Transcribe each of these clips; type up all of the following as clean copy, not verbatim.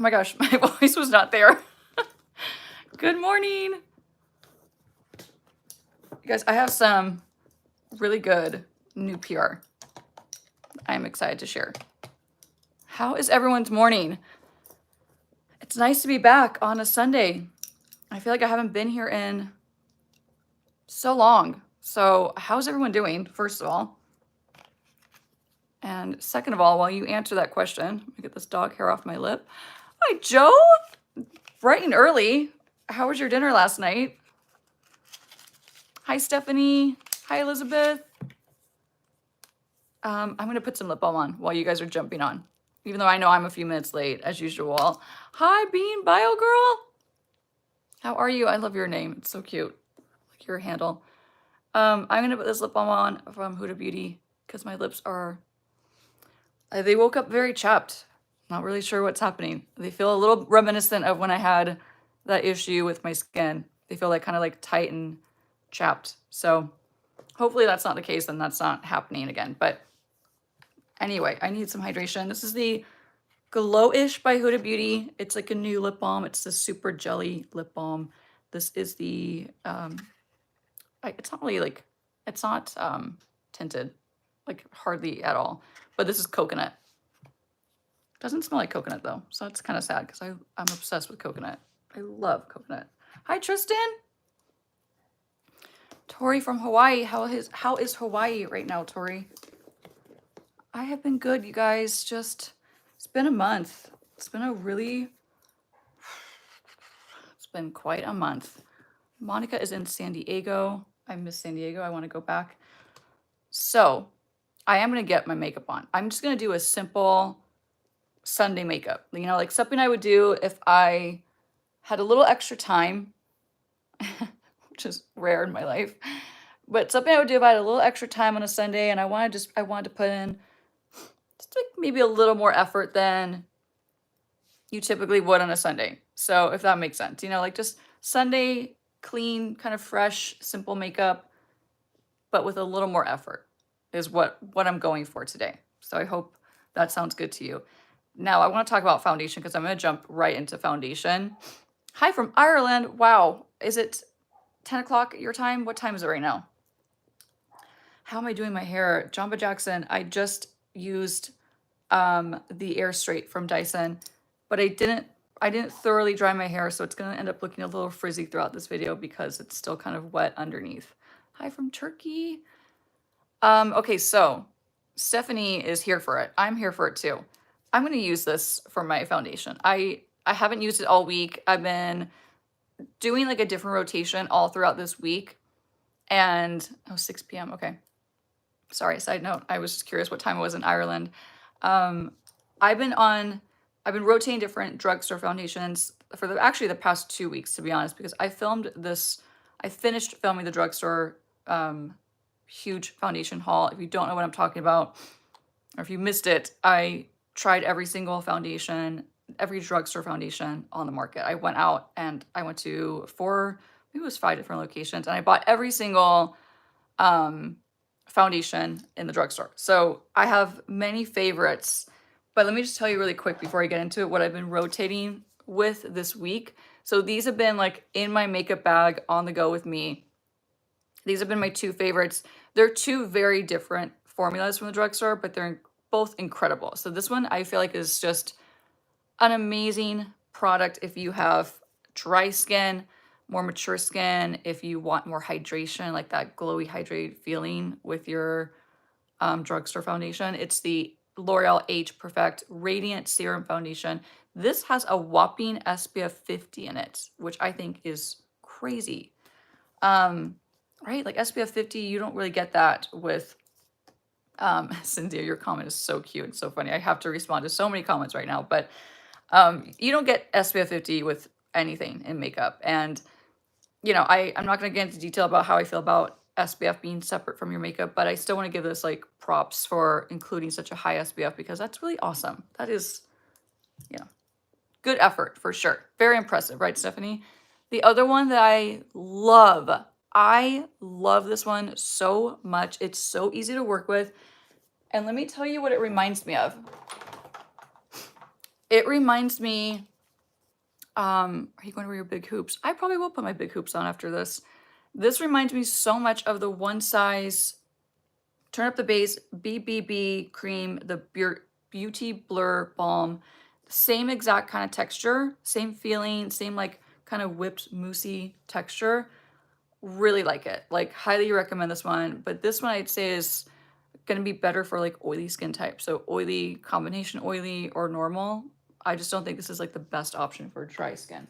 Oh my gosh, my voice was not there. Good morning. You guys, I have some really good new PR I'm excited to share. How is everyone's morning? It's nice to be back on a Sunday. I feel like I haven't been here in so long. So how's everyone doing, first of all? And second of all, while you answer that question, let me get this dog hair off my lip. Hi, Joe. Bright and early. How was your dinner last night? Hi, Stephanie. Hi, Elizabeth. I'm going to put some lip balm on while you guys are jumping on, even though I know I'm a few minutes late, as usual. Hi, Bean Bio Girl. How are you? I love your name. It's so cute. Like your handle. I'm going to put this lip balm on from Huda Beauty because my lips are... they woke up very chapped. Not really sure what's happening. They feel a little reminiscent of when I had that issue with my skin. They feel like kind of like tight and chapped. So hopefully that's not the case and that's not happening again. But anyway, I need some hydration. This is the Glow-ish by Huda Beauty. It's like a new lip balm. It's the super jelly lip balm. This is the, it's not really like, it's not tinted, like hardly at all. But this is coconut. Doesn't smell like coconut though, so that's kind of sad because I'm obsessed with coconut. I love coconut. Hi Tristan. Tori from Hawaii. How is Hawaii right now, Tori? I have been good, you guys. Just it's been a month. It's been quite a month. Monica is in San Diego. I miss San Diego. I want to go back. So I am gonna get my makeup on. I'm just gonna do a simple Sunday makeup, you know, like something I would do if I had a little extra time, which is rare in my life, but something I would do if I had a little extra time on a Sunday and I wanted to put in just like maybe a little more effort than you typically would on a Sunday. So if that makes sense, you know, like just Sunday, clean, kind of fresh, simple makeup, but with a little more effort is what I'm going for today. So I hope that sounds good to you. Now I want to talk about foundation because I'm going to jump right into foundation. Hi from Ireland. Wow. Is it 10 o'clock your time? What time is it right now? How am I doing my hair? Jamba Jackson, I just used the Air Straight from Dyson, but I didn't thoroughly dry my hair, so it's going to end up looking a little frizzy throughout this video because it's still kind of wet underneath. Hi from Turkey. Okay, so Stephanie is here for it. I'm here for it too. I'm going to use this for my foundation. I haven't used it all week. I've been doing like a different rotation all throughout this week. And, 6 p.m. Okay. Sorry, side note. I was just curious what time it was in Ireland. I've been rotating different drugstore foundations for actually the past 2 weeks, to be honest, because I finished filming the drugstore huge foundation haul. If you don't know what I'm talking about, or if you missed it, I tried every single foundation, every drugstore foundation on the market. I went out and I went to 5 different locations, and I bought every single foundation in the drugstore. So I have many favorites, but let me just tell you really quick before I get into it what I've been rotating with this week. So these have been like in my makeup bag on the go with me. These have been my 2 favorites. They're 2 very different formulas from the drugstore, but they're both incredible. So this one I feel like is just an amazing product if you have dry skin, more mature skin, if you want more hydration, like that glowy hydrated feeling with your drugstore foundation. It's the L'Oreal Age Perfect Radiant Serum Foundation. This has a whopping SPF 50 in it, which I think is crazy. Right? Like SPF 50, you don't really get that with Cynthia, your comment is so cute and so funny. I have to respond to so many comments right now, but you don't get SPF 50 with anything in makeup. And, you know, I'm not going to get into detail about how I feel about SPF being separate from your makeup, but I still want to give this like props for including such a high SPF because that's really awesome. That is, you know, good effort for sure. Very impressive, right, Stephanie? The other one that I love this one so much. It's so easy to work with. And let me tell you what it reminds me of. It reminds me Are you going to wear your big hoops? I probably will put my big hoops on after this. This reminds me so much of the One Size Turn Up the Base BBB Cream, the Beauty Blur Balm. Same exact kind of texture, same feeling, same like kind of whipped moussey texture. Really like it. Like highly recommend this one. But this one I'd say is gonna be better for like oily skin type. So oily, combination oily or normal. I just don't think this is like the best option for dry skin.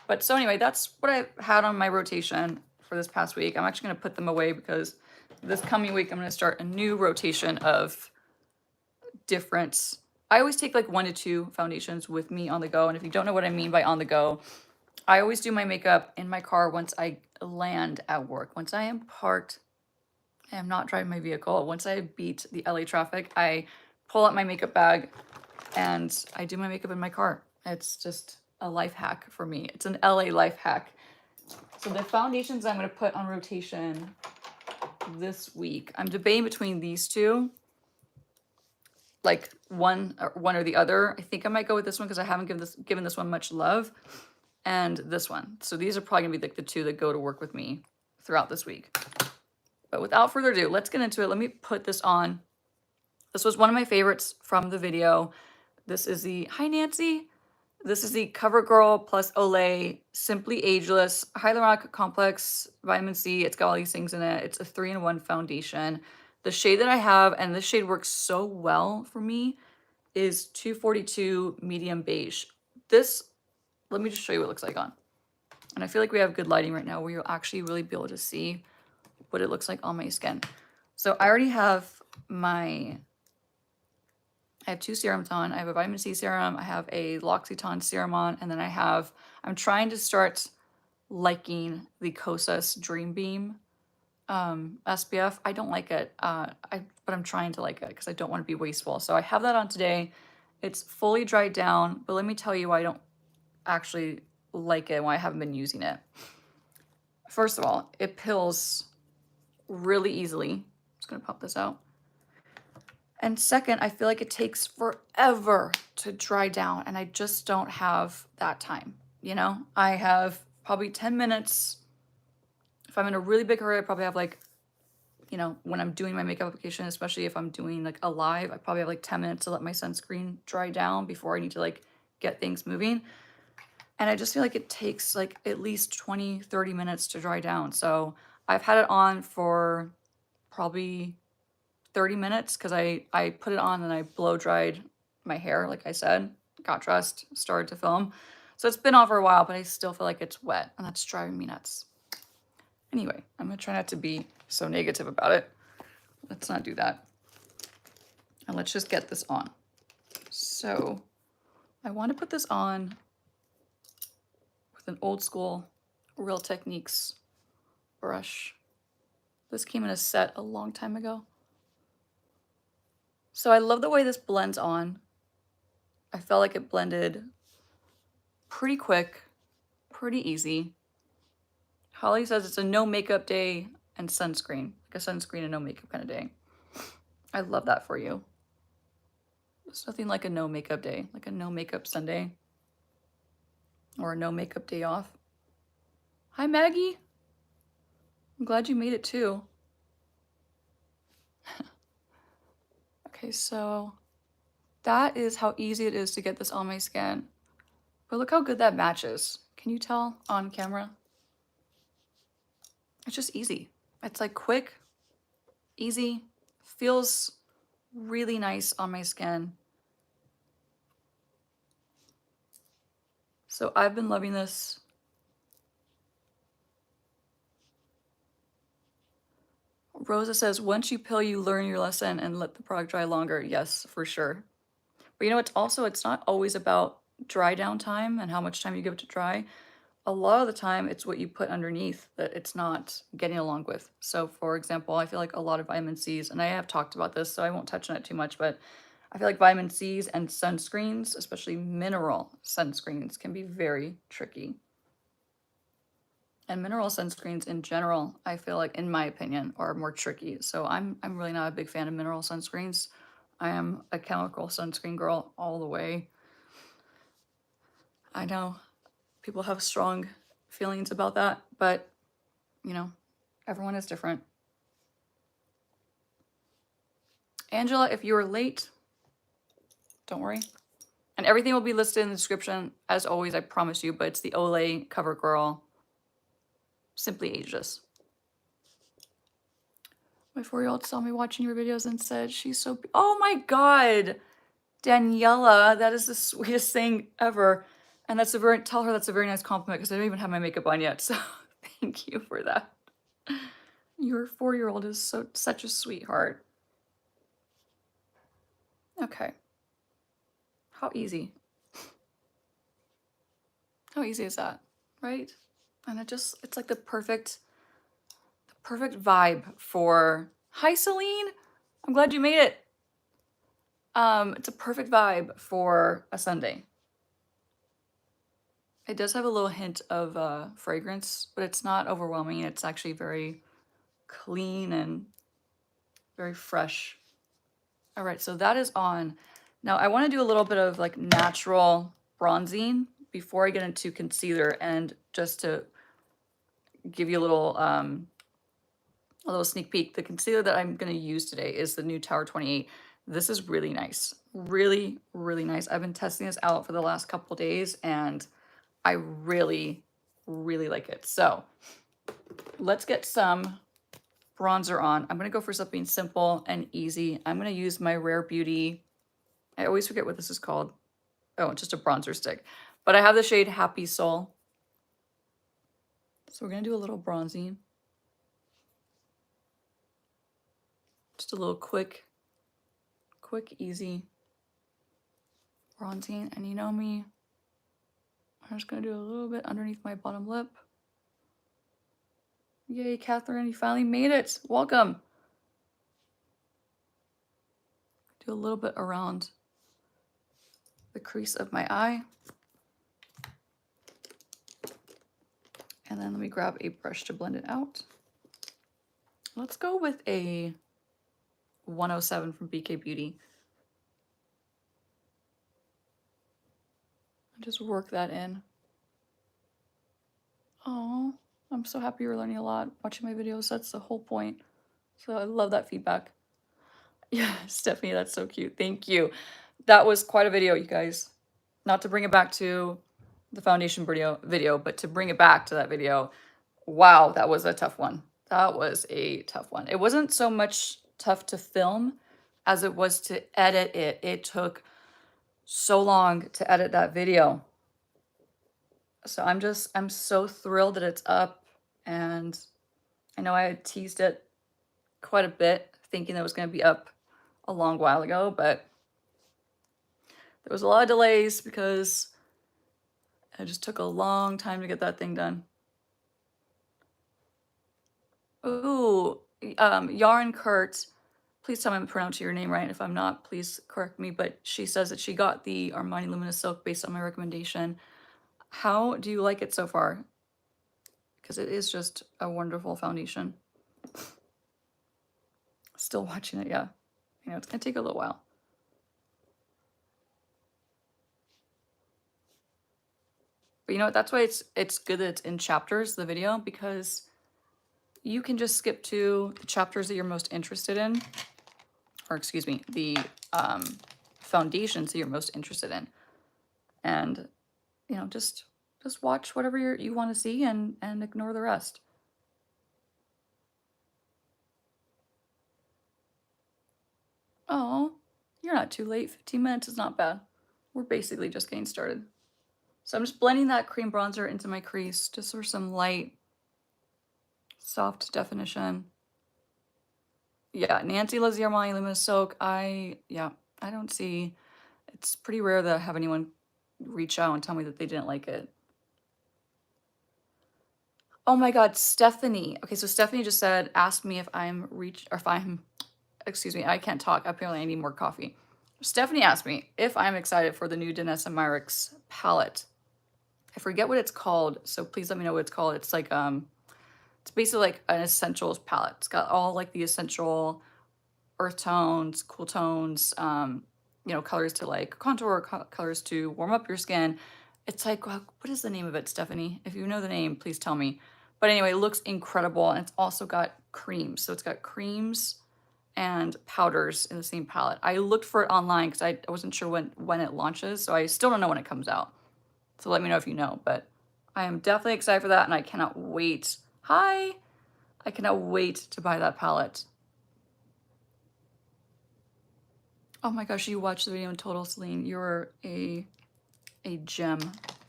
But so anyway, that's what I had on my rotation for this past week. I'm actually gonna put them away because this coming week I'm gonna start a new rotation of different. I always take like 1 to 2 foundations with me on the go. And if you don't know what I mean by on the go, I always do my makeup in my car once I land at work. Once I am parked, I am not driving my vehicle. Once I beat the LA traffic, I pull out my makeup bag and I do my makeup in my car. It's just a life hack for me. It's an LA life hack. So the foundations I'm going to put on rotation this week, I'm debating between these two, like one or the other. I think I might go with this one because I haven't given this one much love, and this one. So these are probably gonna be like the two that go to work with me throughout this week. But without further ado, let's get into it. Let me put this on. This was one of my favorites from the video. This is the, hi Nancy. This is the CoverGirl plus Olay Simply Ageless Hyaluronic Complex Vitamin C. It's got all these things in it. It's a 3-in-1 foundation. The shade that I have, and this shade works so well for me, is 242 Medium Beige. This, let me just show you what it looks like on. And I feel like we have good lighting right now where you'll actually really be able to see what it looks like on my skin. So I already have I have 2 serums on. I have a vitamin C serum, I have a L'Occitane serum on, and then I'm trying to start liking the Kosas Dream Beam SPF. I don't like it, but I'm trying to like it because I don't want to be wasteful. So I have that on today. It's fully dried down, but let me tell you why I don't actually like it and why I haven't been using it. First of all, it pills really easily. I'm just gonna pop this out. And second, I feel like it takes forever to dry down and I just don't have that time. You know, I have probably 10 minutes. If I'm in a really big hurry, I probably have like, you know, when I'm doing my makeup application, especially if I'm doing like a live, I probably have like 10 minutes to let my sunscreen dry down before I need to like get things moving. And I just feel like it takes like at least 20, 30 minutes to dry down. So I've had it on for probably 30 minutes because I put it on and I blow dried my hair, like I said, got dressed, started to film. So it's been on for a while, but I still feel like it's wet and that's driving me nuts. Anyway, I'm gonna try not to be so negative about it. Let's not do that. And let's just get this on. So I want to put this on with an old school Real Techniques brush. This came in a set a long time ago. So I love the way this blends on. I felt like it blended pretty quick, pretty easy. Holly says it's a no makeup day and sunscreen, like a sunscreen and no makeup kind of day. I love that for you. There's nothing like a no makeup day, like a no makeup Sunday or a no makeup day off. Hi, Maggie. I'm glad you made it too. Okay, so that is how easy it is to get this on my skin. But look how good that matches. Can you tell on camera? It's just easy. It's like quick, easy, feels really nice on my skin. So I've been loving this. Rosa says, once you pill, you learn your lesson and let the product dry longer. Yes, for sure. But you know, it's not always about dry down time and how much time you give it to dry. A lot of the time, it's what you put underneath that it's not getting along with. So for example, I feel like a lot of vitamin C's, and I have talked about this, so I won't touch on it too much, but I feel like vitamin C's and sunscreens, especially mineral sunscreens, can be very tricky. And mineral sunscreens in general, I feel like, in my opinion, are more tricky. So I'm really not a big fan of mineral sunscreens. I am a chemical sunscreen girl all the way. I know People have strong feelings about that, but you know, everyone is different. Angela, if you are late, don't worry. And everything will be listed in the description, as always, I promise you, but it's the Olay Cover Girl Simply Ageless. My 4-year-old saw me watching your videos and said she's so... Oh my god! Daniela, that is the sweetest thing ever. And that's a very... Tell her that's a very nice compliment because I don't even have my makeup on yet, so thank you for that. Your 4-year-old is such a sweetheart. Okay. How easy. How easy is that, right? And it's like the perfect vibe for... Hi, Celine! I'm glad you made it. It's a perfect vibe for a Sunday. It does have a little hint of fragrance, but it's not overwhelming. It's actually very clean and very fresh. All right, so that is on. Now I want to do a little bit of like natural bronzing before I get into concealer, and just to give you a little sneak peek, the concealer that I'm going to use today is the new Tower 28. This is really nice. Really, really nice. I've been testing this out for the last couple days and I really, really like it. So let's get some bronzer on. I'm going to go for something simple and easy. I'm going to use my Rare Beauty. I always forget what this is called. Oh, it's just a bronzer stick. But I have the shade Happy Soul. So we're going to do a little bronzing. Just a little quick, easy bronzing. And you know me, I'm just going to do a little bit underneath my bottom lip. Yay, Catherine, you finally made it. Welcome. Do a little bit around the crease of my eye. And then let me grab a brush to blend it out. Let's go with a 107 from BK Beauty. Just work that in. Oh, I'm so happy you're learning a lot watching my videos. That's the whole point. So I love that feedback. Yeah, Stephanie, that's so cute. Thank you. That was quite a video, you guys. Not to bring it back to the foundation video, but to bring it back to that video. Wow, that was a tough one. That was a tough one. It wasn't so much tough to film as it was to edit it. It took so long to edit that video. So I'm so thrilled that it's up, and I know I had teased it quite a bit, thinking that it was going to be up a long while ago, but there was a lot of delays because it just took a long time to get that thing done. Ooh, Yarn Kurt, please tell me I'm pronouncing your name right. If I'm not, please correct me, but she says that she got the Armani Luminous Silk based on my recommendation. How do you like it so far? Because it is just a wonderful foundation. Still watching it, yeah. You know, it's gonna take a little while. But you know what, that's why it's good that it's in chapters, the video, because you can just skip to the chapters that you're most interested in, or excuse me, the foundations that you're most interested in. And, you know, just watch whatever you want to see and ignore the rest. Oh, you're not too late. 15 minutes is not bad. We're basically just getting started. So I'm just blending that cream bronzer into my crease just for some light, soft definition. Yeah, Nancy loves the Armani Luminous Silk. I don't see, it's pretty rare that I have anyone reach out and tell me that they didn't like it. Oh my God, Stephanie. Okay, so Stephanie just asked me if excuse me, I can't talk. Apparently I need more coffee. Stephanie asked me if I'm excited for the new Danessa Myricks palette. I forget what it's called, so please let me know what it's called. It's like, it's basically like an essentials palette. It's got all like the essential earth tones, cool tones, you know, colors to like contour, colors to warm up your skin. It's like, what is the name of it, Stephanie? If you know the name, please tell me. But anyway, it looks incredible. And it's also got creams. So it's got creams and powders in the same palette. I looked for it online because I wasn't sure when it launches. So I still don't know when it comes out. So let me know if you know. But I am definitely excited for that. And I cannot wait. Hi. I cannot wait to buy that palette. Oh my gosh, you watched the video in total, Celine. You're a gem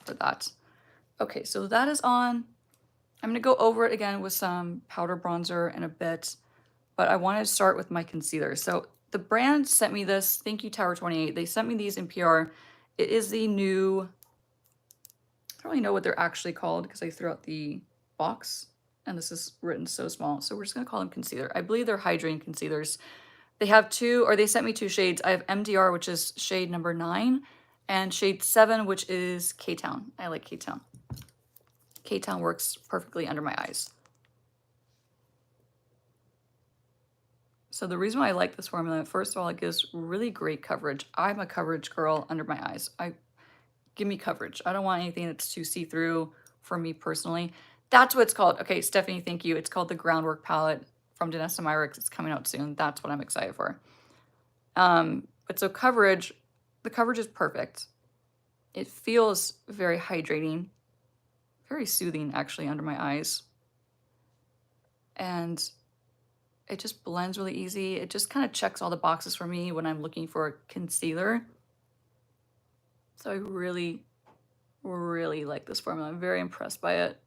for that. Okay, so that is on. I'm gonna go over it again with some powder bronzer in a bit, but I wanted to start with my concealer. So the brand sent me this, thank you Tower 28. They sent me these in PR. It is the new, I don't really know what they're actually called because I threw out the box and this is written so small. So we're just gonna call them concealer. I believe they're hydrating concealers. They have two, or they sent me two shades. I have MDR, which is shade number 9, and shade 7, which is K-Town. I like K-Town. K-Town works perfectly under my eyes. So the reason why I like this formula, first of all, it gives really great coverage. I'm a coverage girl under my eyes. Give me coverage. I don't want anything that's too see-through for me personally. That's what it's called. Okay, Stephanie, thank you. It's called the Groundwork Palette from Danessa Myricks. It's coming out soon. That's what I'm excited for. But so coverage, the coverage is perfect. It feels very hydrating, very soothing actually under my eyes. And it just blends really easy. It just kind of checks all the boxes for me when I'm looking for a concealer. So I really, really like this formula. I'm very impressed by it.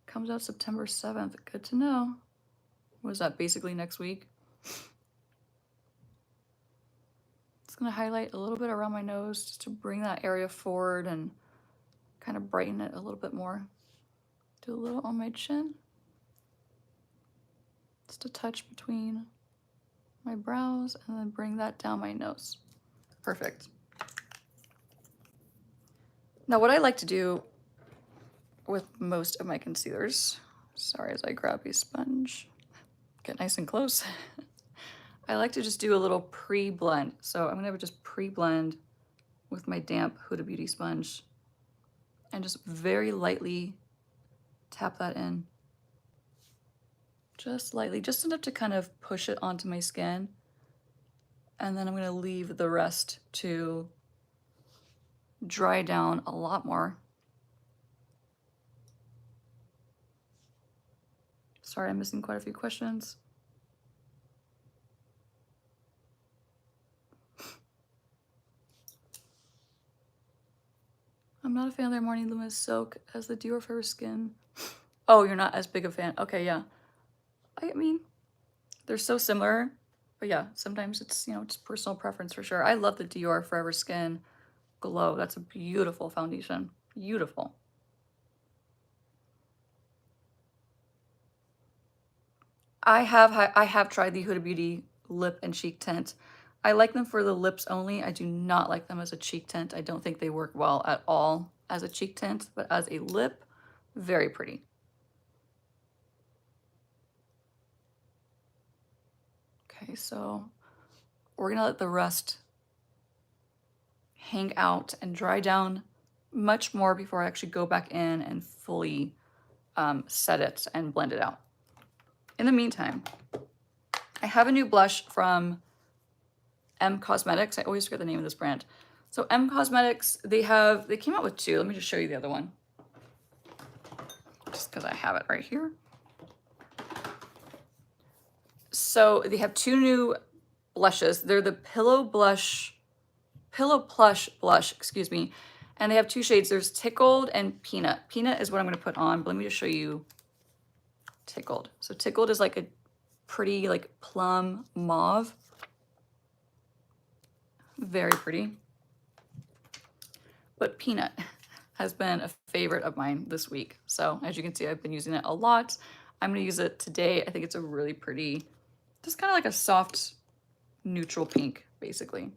Comes out September 7th. Good to know. What is that, basically next week? It's gonna highlight a little bit around my nose just to bring that area forward and kind of brighten it a little bit more. Do a little on my chin. Just a touch between my brows and then bring that down my nose. Perfect. Now what I like to do with most of my concealers, sorry as I grab a sponge, get nice and close. I like to just do a little pre-blend. So I'm gonna just pre-blend with my damp Huda Beauty sponge and just very lightly tap that in. Just lightly, just enough to kind of push it onto my skin. And then I'm gonna leave the rest to dry down a lot more. Sorry, I'm missing quite a few questions. I'm not a fan of their Morning Luminous Silk as the Dior Forever Skin. Oh, you're not as big a fan. Okay, yeah. I mean, they're so similar, but yeah, sometimes it's, you know, just personal preference for sure. I love the Dior Forever Skin Glow. That's a beautiful foundation. Beautiful. I have tried the Huda Beauty lip and cheek tint. I like them for the lips only. I do not like them as a cheek tint. I don't think they work well at all as a cheek tint, but as a lip, very pretty. Okay, so we're gonna let the rest hang out and dry down much more before I actually go back in and fully set it and blend it out. In the meantime, I have a new blush from M Cosmetics. I always forget the name of this brand. So M Cosmetics, they came out with two. Let me just show you the other one. Just because I have it right here. So they have two new blushes. They're the Pillow Plush blush, excuse me. And they have two shades. There's Tickled and Peanut. Peanut is what I'm gonna put on, but let me just show you Tickled. So Tickled is like a pretty like plum mauve. Very pretty. But Peanut has been a favorite of mine this week. So as you can see, I've been using it a lot. I'm gonna use it today. I think it's a really pretty, just kind of like a soft neutral pink, basically.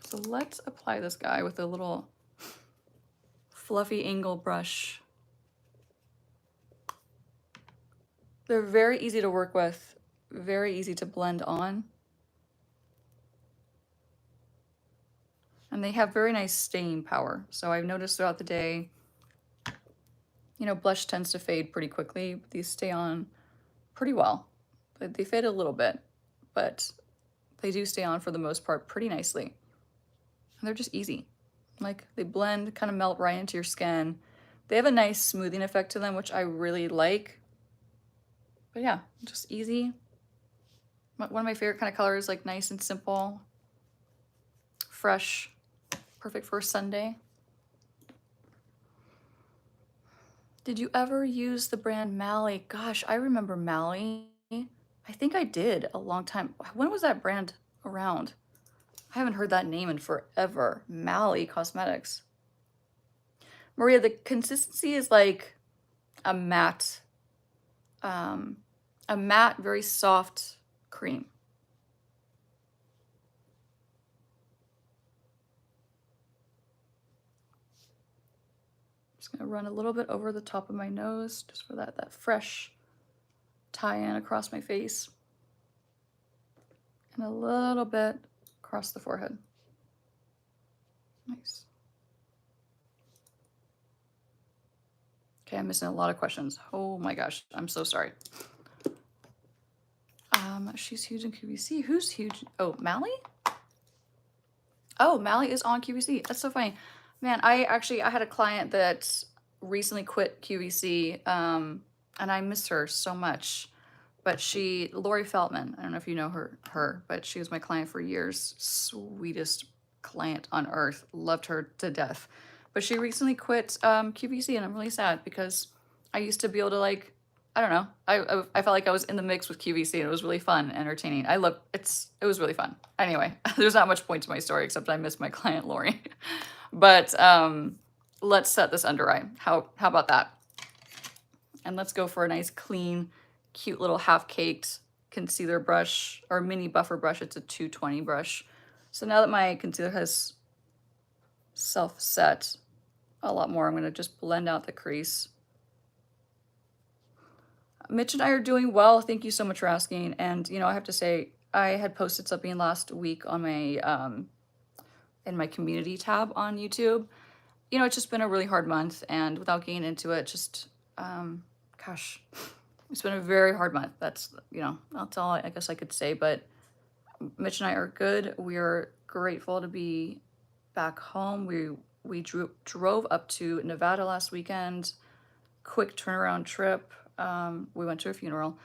So let's apply this guy with a little fluffy angle brush. They're very easy to work with, very easy to blend on. And they have very nice staying power. So I've noticed throughout the day, you know, blush tends to fade pretty quickly, but these stay on pretty well. But they fade a little bit, but they do stay on for the most part pretty nicely. And they're just easy. Like they blend, kind of melt right into your skin. They have a nice smoothing effect to them, which I really like. But yeah, just easy. One of my favorite kind of colors, like nice and simple, fresh, perfect for a Sunday. Did you ever use the brand Mally? Gosh, I remember Mally. I think I did a long time. When was that brand around? I haven't heard that name in forever. Mally Cosmetics. Maria, the consistency is like a matte, very soft cream. Just gonna run a little bit over the top of my nose just for that fresh tie-in across my face. And a little bit across the forehead. Nice. Okay, I'm missing a lot of questions. Oh my gosh, I'm so sorry. She's huge in QVC. Who's huge? Oh, Mally? Oh, Mally is on QVC. That's so funny. Man, I had a client that recently quit QVC, and I miss her so much. But Lori Feltman, I don't know if you know her, but she was my client for years. Sweetest client on earth. Loved her to death. But she recently quit QVC, and I'm really sad because I used to be able to, like, I don't know. I felt like I was in the mix with QVC, and it was really fun, entertaining. It was really fun. Anyway, there's not much point to my story except I miss my client Lori. But let's set this under eye. How about that? And let's go for a nice clean, cute little half-caked concealer brush or mini buffer brush. It's a 220 brush. So now that my concealer has self-set a lot more, I'm going to just blend out the crease. Mitch and I are doing well. Thank you so much for asking. And, you know, I have to say, I had posted something last week on my, in my community tab on YouTube. You know, it's just been a really hard month, and without getting into it, just, gosh, it's been a very hard month. That's, you know, that's all I guess I could say. But Mitch and I are good. We are grateful to be back home. We drove up to Nevada last weekend. Quick turnaround trip. We went to a funeral,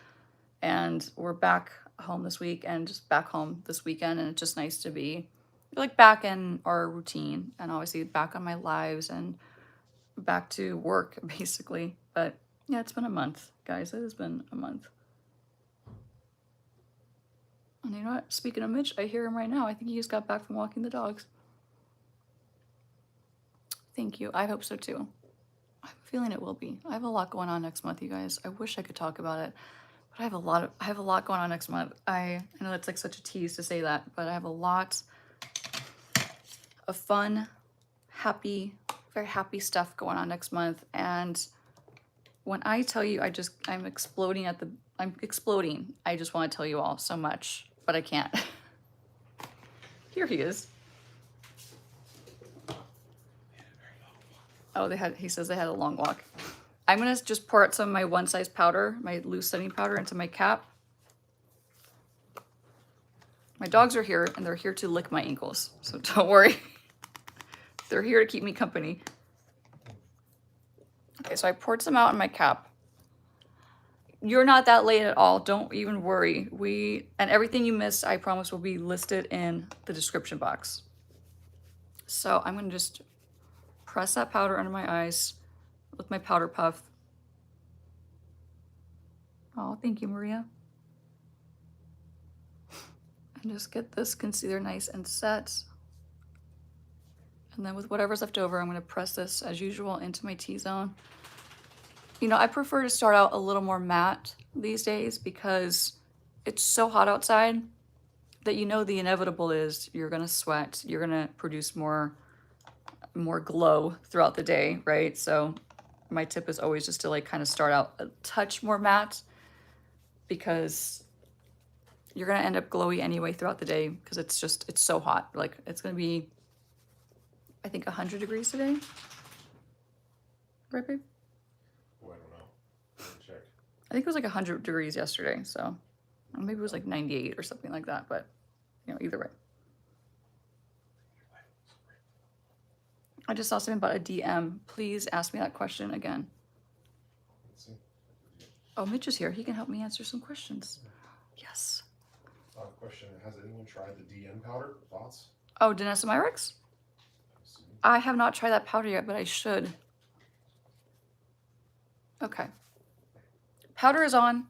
and we're back home this week and just back home this weekend. And it's just nice to be like back in our routine and obviously back on my lives and back to work basically. But yeah, it's been a month, guys. It has been a month. And you know what? Speaking of Mitch, I hear him right now. I think he just got back from walking the dogs. Thank you. I hope so too. I have a feeling it will be. I have a lot going on next month, you guys. I wish I could talk about it, but I have a lot going on next month. I know it's like such a tease to say that, but I have a lot of fun, happy, very happy stuff going on next month. And when I tell you, I'm exploding. I just want to tell you all so much, but I can't. Here he is. Oh, he says they had a long walk. I'm gonna just pour out some of my one size powder, my loose setting powder, into my cap. My dogs are here and they're here to lick my ankles, so don't worry. They're here to keep me company. Okay, so I poured some out in my cap. You're not that late at all. Don't even worry. And everything you missed, I promise, will be listed in the description box. So I'm gonna just press that powder under my eyes with my powder puff. Oh, thank you, Maria. And just get this concealer nice and set. And then with whatever's left over, I'm gonna press this as usual into my T-zone. You know, I prefer to start out a little more matte these days because it's so hot outside that you know the inevitable is you're gonna sweat, you're gonna produce more glow throughout the day, right? So my tip is always just to like kind of start out a touch more matte because you're gonna end up glowy anyway throughout the day because it's so hot. Like it's gonna be I think 100 degrees today. Right, babe? Oh, I don't know. I didn't check. I think it was like 100 degrees yesterday, so or maybe it was like 98 or something like that, but you know, either way. I just saw something about a DM. Please ask me that question again. Let's see. Oh, Mitch is here. He can help me answer some questions. Yes. Question: has anyone tried the DM powder? Thoughts? Oh, Denisomyrix? I have not tried that powder yet, but I should. Okay. Powder is on.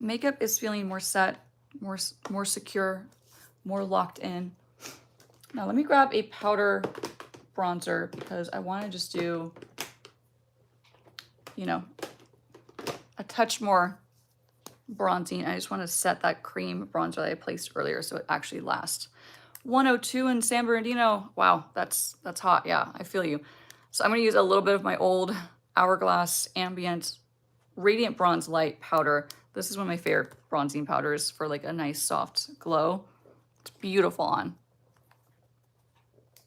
Makeup is feeling more set, more secure, more locked in. Now let me grab a powder bronzer because I want to just do, you know, a touch more bronzing. I just want to set that cream bronzer that I placed earlier so it actually lasts. 102 in San Bernardino. Wow, that's hot. Yeah, I feel you. So I'm going to use a little bit of my old Hourglass Ambient Radiant Bronze Light powder. This is one of my favorite bronzing powders for like a nice soft glow. It's beautiful on.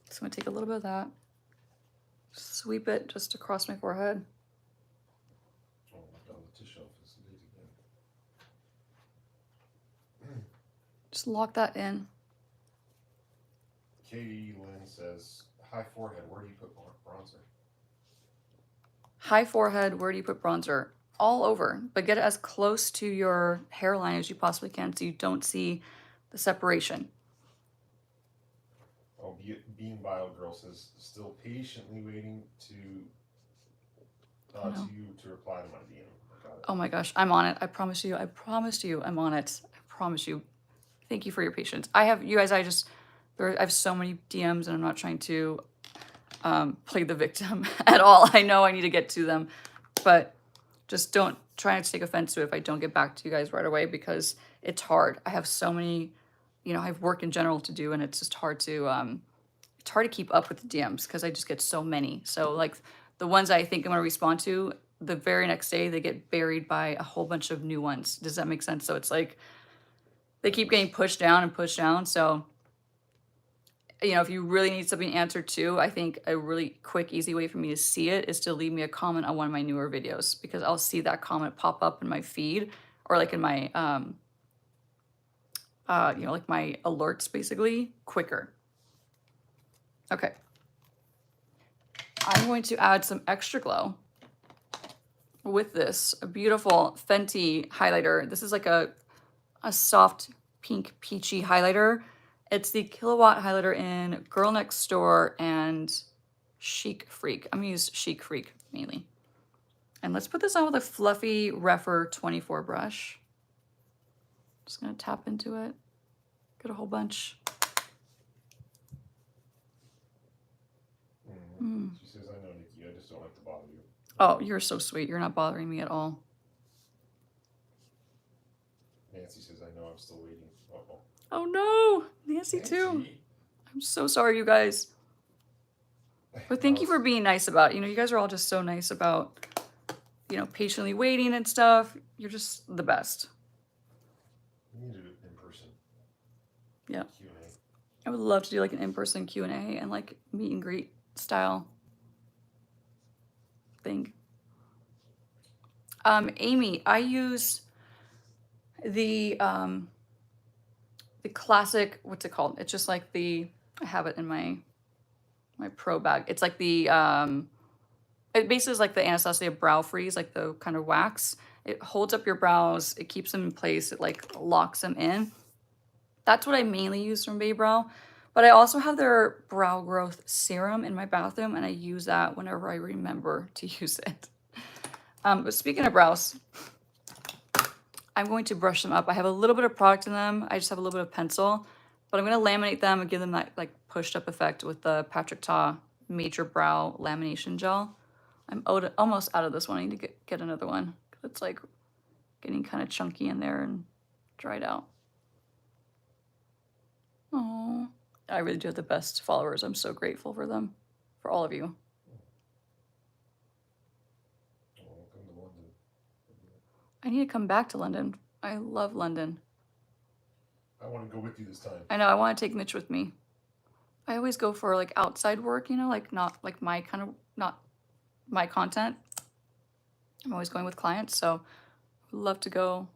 So I'm going to take a little bit of that, sweep it just across my forehead. Oh, on the tissue is late again. Just lock that in. Katie Lynn says, high forehead, where do you put bronzer? High forehead, where do you put bronzer? All over, but get it as close to your hairline as you possibly can so you don't see the separation. Oh, Bean Bio Girl says, still patiently waiting to you to reply to my DM. I got it. Oh my gosh, I'm on it. I promise you. I promised you I'm on it. I promise you. Thank you for your patience. I have, you guys, I have so many DMs and I'm not trying to play the victim at all. I know I need to get to them, but just don't try not to take offense to it if I don't get back to you guys right away because it's hard. I have so many, you know, I have work in general to do and it's just hard to keep up with the DMs because I just get so many. So like the ones I think I'm gonna respond to, the very next day they get buried by a whole bunch of new ones. Does that make sense? So it's like they keep getting pushed down and pushed down. So you know, if you really need something answered too, I think a really quick, easy way for me to see it is to leave me a comment on one of my newer videos because I'll see that comment pop up in my feed or like in my, you know, like my alerts basically quicker. Okay. I'm going to add some extra glow with this a beautiful Fenty highlighter. This is like a soft pink peachy highlighter. It's the Kilowatt highlighter in Girl Next Door and Chic Freak. I'm gonna use Chic Freak mainly. And let's put this on with a fluffy Refer 24 brush. Just gonna tap into it. Get a whole bunch. She says, I know, Nikki, I just don't like to bother you. Oh, you're so sweet. You're not bothering me at all. Nancy says, I know, I'm still waiting. Uh-oh. Oh no, Nancy too. I'm so sorry, you guys. But thank you for being nice about it. You know, you guys are all just so nice about, you know, patiently waiting and stuff. You're just the best. We need to do it in person. Yeah. Q&A. I would love to do like an in-person Q&A and like meet and greet style thing. Amy, I use the classic, what's it called? It's just like the, I have it in my pro bag. It's like the, it basically is like the Anastasia Brow Freeze, like the kind of wax. It holds up your brows. It keeps them in place. It like locks them in. That's what I mainly use from Baby Brow. But I also have their brow growth serum in my bathroom, and I use that whenever I remember to use it. But speaking of brows, I'm going to brush them up. I have a little bit of product in them. I just have a little bit of pencil, but I'm going to laminate them and give them that like pushed up effect with the Patrick Ta Major Brow Lamination Gel. I'm almost out of this one. I need to get another one. It's like getting kind of chunky in there and dried out. Oh, I really do have the best followers. I'm so grateful for them, for all of you. Welcome to London. I need to come back to London. I love London. I want to go with you this time. I know, I want to take Mitch with me. I always go for like outside work, you know, like not like my kind of, not my content. I'm always going with clients, so I'd love to go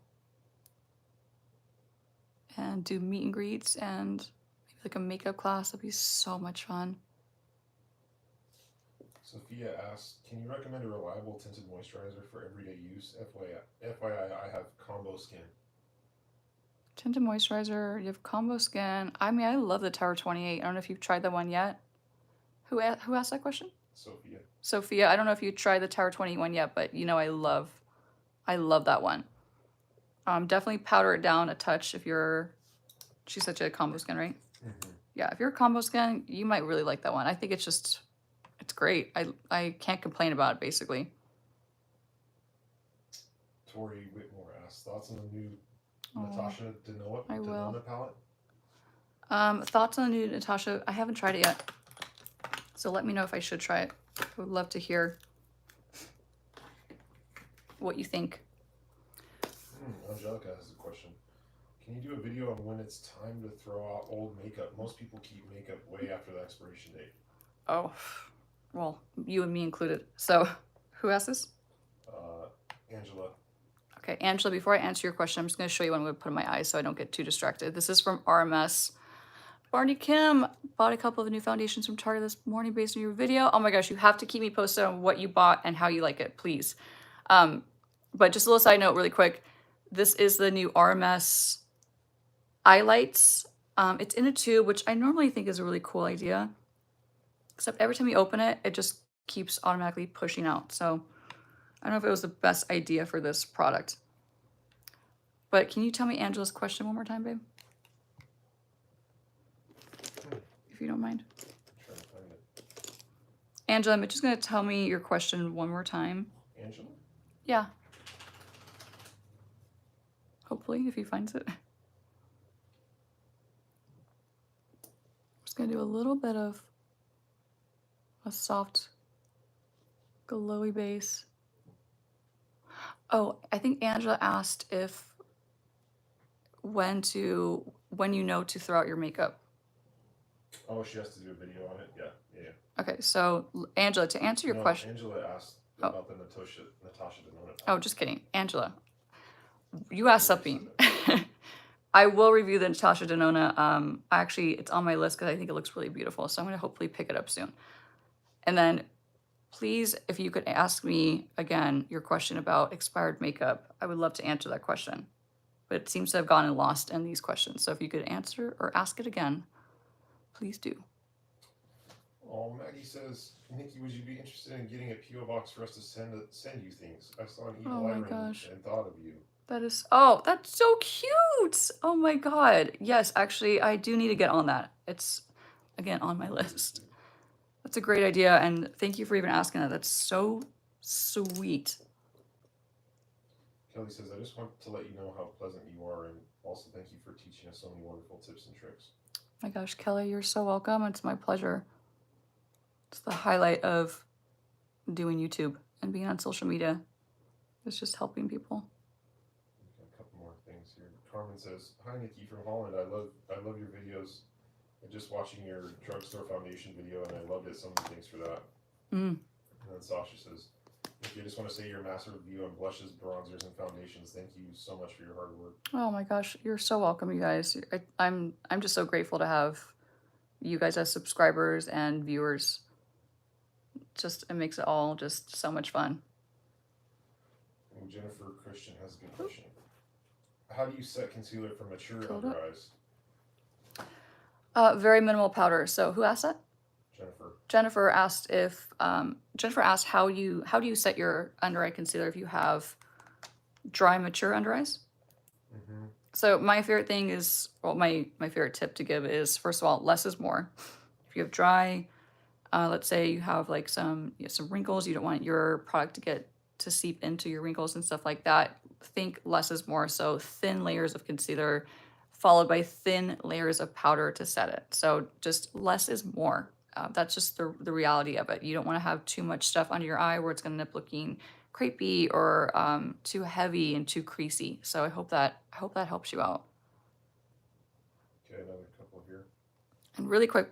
and do meet and greets and maybe like a makeup class. That'd be so much fun. Sophia asks, can you recommend a reliable tinted moisturizer for everyday use? FYI, I have combo skin. Tinted moisturizer, you have combo skin. I mean, I love the Tower 28. I don't know if you've tried that one yet. Who asked that question? Sophia. Sophia. I don't know if you tried the Tower 21 yet, but you know I love that one. Definitely powder it down a touch if you're, she's such a combo skin, right? Mm-hmm. Yeah, if you're a combo skin, you might really like that one. I think it's just, it's great. I can't complain about it, basically. Tori Whitmore asks, thoughts on the new Oh, Natasha Denona I will. palette? Thoughts on the new Natasha? I haven't tried it yet, so let me know if I should try it. I would love to hear what you think. Angelica has a question. Can you do a video on when it's time to throw out old makeup? Most people keep makeup way after the expiration date. Oh, well, you and me included. So, who asked this? Angela. Okay, Angela, before I answer your question, I'm just going to show you what I'm going to put in my eyes so I don't get too distracted. This is from RMS. Barney Kim bought a couple of new foundations from Target this morning based on your video. Oh my gosh, you have to keep me posted on what you bought and how you like it, please. But just a little side note really quick. This is the new RMS eye lights. It's in a tube, which I normally think is a really cool idea. Except every time you open it, it just keeps automatically pushing out. So I don't know if it was the best idea for this product. But can you tell me Angela's question one more time, babe? If you don't mind. I'm trying to find it. Angela, I'm just going to tell me your question one more time. Angela? Yeah. Hopefully, if he finds it. I'm just going to do a little bit of a soft, glowy base. Oh, I think Angela asked if when you know to throw out your makeup. Oh, she has to do a video on it? Yeah. Okay, so Angela, to answer your question. Angela asked about the Natasha Denona. Oh, just kidding. Angela, you asked something. I will review the Natasha Denona. Actually, it's on my list because I think it looks really beautiful. So I'm going to hopefully pick it up soon. And then please, if you could ask me again your question about expired makeup, I would love to answer that question. But it seems to have gotten lost in these questions. So if you could answer or ask it again, please do. Oh, Maggie says, Nikki, would you be interested in getting a PO box for us to send you things? I saw an evil eye ring and thought of you. That is, oh, that's so cute. Oh my God. Yes, actually, I do need to get on that. It's, again, on my list. That's a great idea. And thank you for even asking that. That's so sweet. Kelly says, I just want to let you know how pleasant you are, and also thank you for teaching us so many wonderful tips and tricks. My gosh, Kelly, you're so welcome. It's my pleasure. It's the highlight of doing YouTube and being on social media. It's just helping people. A couple more things here. Carmen says, hi Nikki from Holland. I love your videos. I'm just watching your drugstore foundation video and I loved it. So many thanks for that. And then Sasha says, Nikki, I just want to say you're a master review on blushes, bronzers, and foundations. Thank you so much for your hard work. Oh my gosh, you're so welcome, you guys. I'm just so grateful to have you guys as subscribers and viewers. Just, it makes it all just so much fun. And Jennifer Christian has a good question. How do you set concealer for mature under eyes? Very minimal powder. So who asked that? Jennifer. Jennifer asked if Jennifer asked how do you set your under eye concealer if you have dry mature under eyes? So my favorite thing is, well, my favorite tip to give is, first of all, less is more. If you have dry, let's say you have like some wrinkles, you don't want your product to seep into your wrinkles and stuff like that. Think less is more. So thin layers of concealer followed by thin layers of powder to set it. So just less is more. That's just the reality of it. You don't want to have too much stuff under your eye where it's going to end up looking crepey or too heavy and too creasy. So I hope that helps you out. Okay, another couple here. And really quick,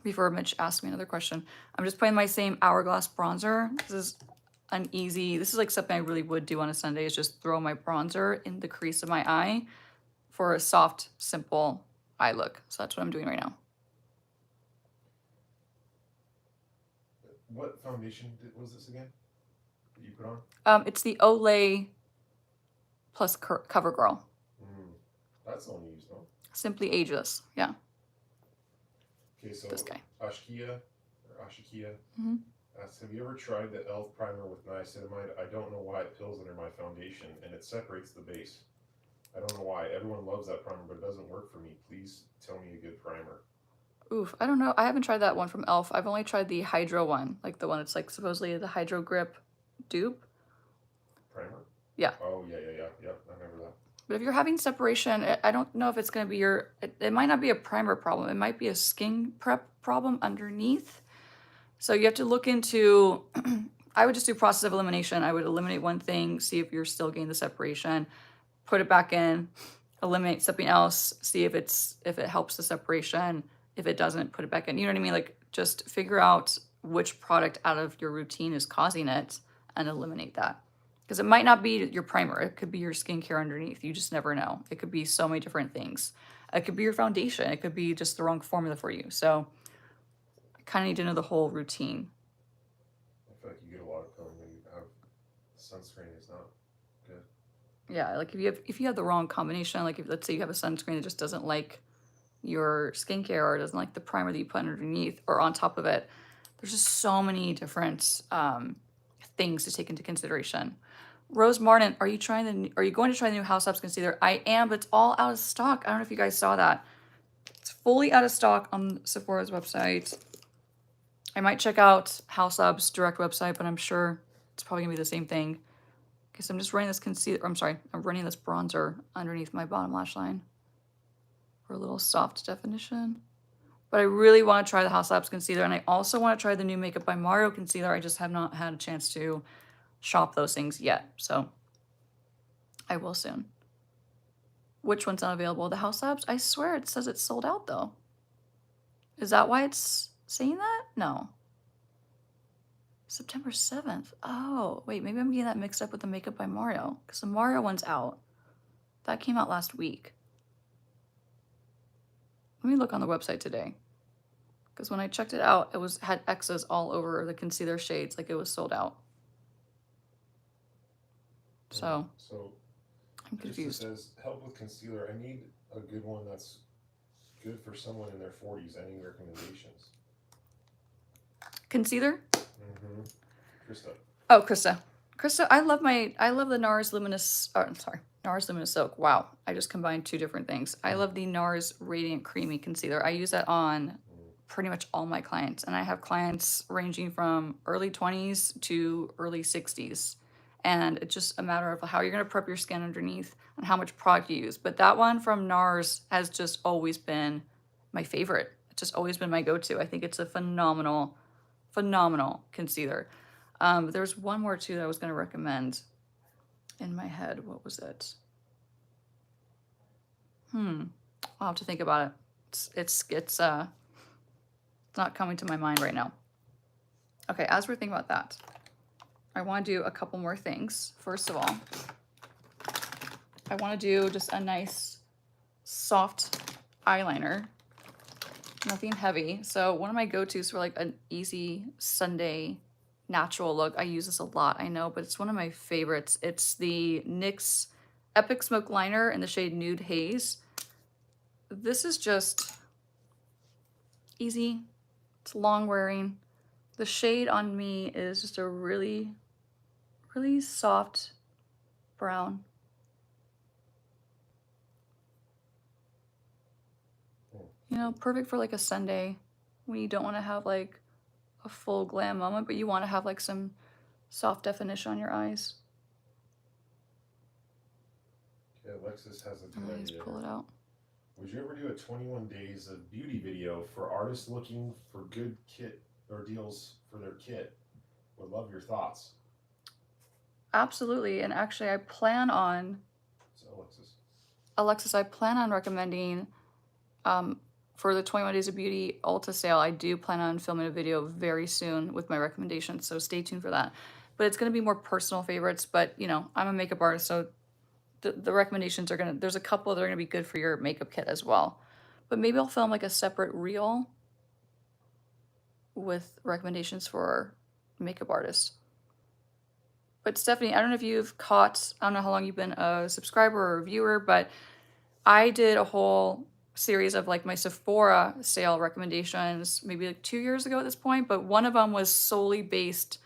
before Mitch asks me another question. I'm just putting my same Hourglass bronzer. This is like something I really would do on a Sunday, is just throw my bronzer in the crease of my eye for a soft, simple eye look. So that's what I'm doing right now. What foundation was this again that you put on? It's the Olay plus CoverGirl. That's the one you used, no? Simply Ageless. Yeah. Okay, so This guy. Ashikia Mm-hmm. asks, have you ever tried the e.l.f. primer with niacinamide? I don't know why it pills under my foundation and it separates the base. I don't know why. Everyone loves that primer, but it doesn't work for me. Please tell me a good primer. Oof, I don't know. I haven't tried that one from e.l.f. I've only tried the Hydro one, like the one that's like supposedly the Hydro Grip dupe. Primer? Yeah. Oh, yeah. I remember that. But if you're having separation, I don't know if it's going to be it might not be a primer problem. It might be a skin prep problem underneath. So you have to look into, I would just do process of elimination. I would eliminate one thing, see if you're still getting the separation, put it back in, eliminate something else, see if it helps the separation. If it doesn't, put it back in. You know what I mean? Like, just figure out which product out of your routine is causing it and eliminate that. Because it might not be your primer. It could be your skincare underneath. You just never know. It could be so many different things. It could be your foundation. It could be just the wrong formula for you. So I kind of need to know the whole routine. I feel like you get a lot of pilling when you have sunscreen. It's not good. Yeah, like if you have the wrong combination, like if let's say you have a sunscreen that just doesn't like your skincare or doesn't like the primer that you put underneath or on top of it, there's just so many different things to take into consideration. Rose Martin, are you going to try the new House Ups concealer? I am, but it's all out of stock. I don't know if you guys saw that. It's fully out of stock on Sephora's website. I might check out House Ups direct website, but I'm sure it's probably gonna be the same thing. Because I'm just running this concealer. I'm running this bronzer underneath my bottom lash line for a little soft definition. But I really want to try the House Labs concealer, and I also want to try the new Makeup by Mario concealer. I just have not had a chance to shop those things yet, so I will soon. Which one's not available? The House Labs? I swear it says it's sold out, though. Is that why it's saying that? No. September 7th. Oh, wait, maybe I'm getting that mixed up with the Makeup by Mario, because the Mario one's out. That came out last week. Let me look on the website today. Because when I checked it out, it had X's all over the concealer shades, like it was sold out. So I'm confused. It says, help with concealer. I need a good one that's good for someone in their 40s. Any recommendations? Concealer? Mm-hmm. Krista. Oh, Krista, I love the NARS Luminous, NARS Luminous Silk. Wow, I just combined two different things. I love the NARS Radiant Creamy Concealer. I use that on pretty much all my clients, and I have clients ranging from early 20s to early 60s. And it's just a matter of how you're going to prep your skin underneath and how much product you use. But that one from NARS has just always been my favorite. It's just always been my go-to. I think it's a phenomenal concealer. There's one more too that I was going to recommend in my head. What was it? I'll have to think about it. It's not coming to my mind right now. Okay, as we're thinking about that, I want to do a couple more things. First of all, I want to do just a nice soft eyeliner. Nothing heavy. So one of my go-tos for like an easy Sunday natural look. I use this a lot, I know, but it's one of my favorites. It's the NYX Epic Smoke Liner in the shade Nude Haze. This is just easy. It's long wearing. The shade on me is just a really, really soft brown. You know, perfect for like a Sunday when you don't want to have like a full glam moment, but you want to have like some soft definition on your eyes. Yeah, Alexis has a good idea. Just pull it out. Would you ever do a 21 days of beauty video for artists looking for good kit or deals for their kit? Would love your thoughts. Absolutely, and actually I plan on... So Alexis, I plan on recommending for the 21 Days of Beauty Ulta sale, I do plan on filming a video very soon with my recommendations, so stay tuned for that. But it's going to be more personal favorites, but you know, I'm a makeup artist, so the recommendations are going to, there's a couple that are going to be good for your makeup kit as well. But maybe I'll film like a separate reel with recommendations for makeup artists. But Stephanie, I don't know if you've caught, I don't know how long you've been a subscriber or viewer, but I did a whole series of like my Sephora sale recommendations maybe like 2 years ago at this point, but one of them was solely based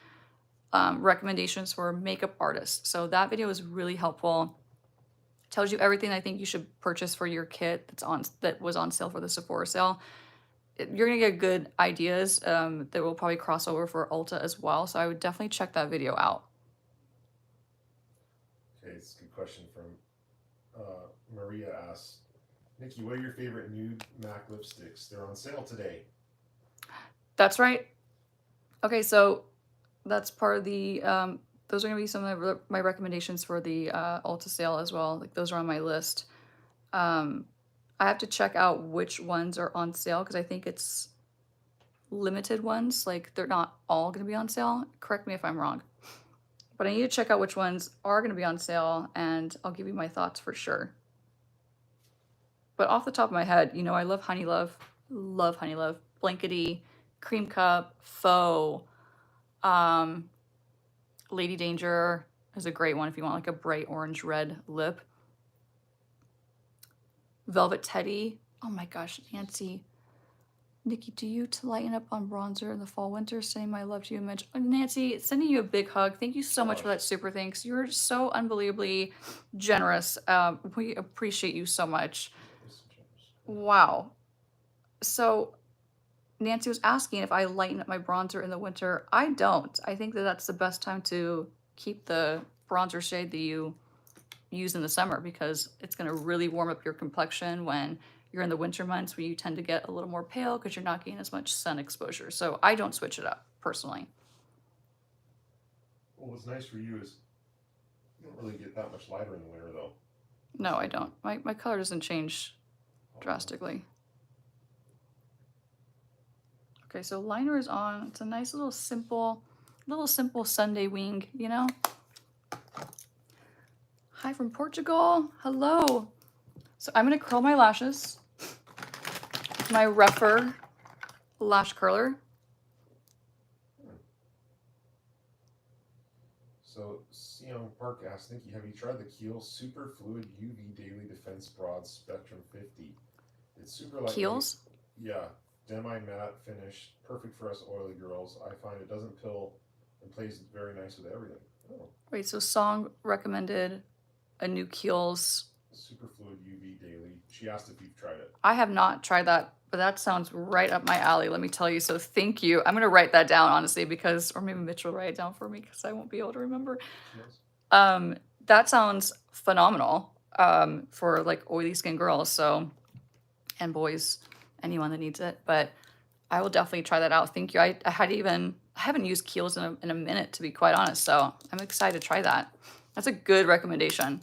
recommendations for makeup artists. So that video was really helpful. Tells you everything I think you should purchase for your kit that was on sale for the Sephora sale. You're gonna get good ideas that will probably cross over for Ulta as well. So I would definitely check that video out. Okay, it's a good question from Maria asks, Nikki, what are your favorite nude MAC lipsticks? They're on sale today. That's right. Okay, so that's part of the, those are gonna be some of my recommendations for the Ulta sale as well. Like those are on my list. I have to check out which ones are on sale because I think it's limited ones. Like they're not all gonna be on sale. Correct me if I'm wrong. But I need to check out which ones are gonna be on sale and I'll give you my thoughts for sure. But off the top of my head, you know, I love Honey Love, Blankety, Cream Cup, Faux, Lady Danger is a great one if you want like a bright orange red lip. Velvet Teddy. Oh my gosh, Nancy. Nikki, do you to lighten up on bronzer in the fall winter? Sending my love to you, Mitch. Oh, Nancy, sending you a big hug. Thank you so much for that super thanks. You're so unbelievably generous. We appreciate you so much. Wow. So Nancy was asking if I lighten up my bronzer in the winter. I don't. I think that that's the best time to keep the bronzer shade that you use in the summer because it's going to really warm up your complexion when you're in the winter months where you tend to get a little more pale because you're not getting as much sun exposure. So I don't switch it up personally. Well, what's nice for you is you don't really get that much lighter in the winter though. No, I don't. My color doesn't change drastically. Okay, so liner is on. It's a nice little simple Sunday wing, you know? Hi from Portugal. Hello. So I'm gonna curl my lashes. My Repher lash curler. So Seong Park asked, Nikki, have you tried the Kiehl Super Fluid UV Daily Defense Broad Spectrum 50? It's super lightweight. Kiehl's? Yeah, demi-matte finish, perfect for us oily girls. I find it doesn't pill and plays very nice with everything. Oh. Wait, so Song recommended a new Kiehl's Super Fluid UV Daily. She asked if you've tried it. I have not tried that, but that sounds right up my alley, let me tell you. So thank you. I'm gonna write that down, honestly, because, or maybe Mitch will write it down for me because I won't be able to remember. Yes. That sounds phenomenal for like oily skin girls, so, and boys, anyone that needs it. But I will definitely try that out. Thank you. I haven't used Kiehl's in a minute, to be quite honest, so I'm excited to try that. That's a good recommendation.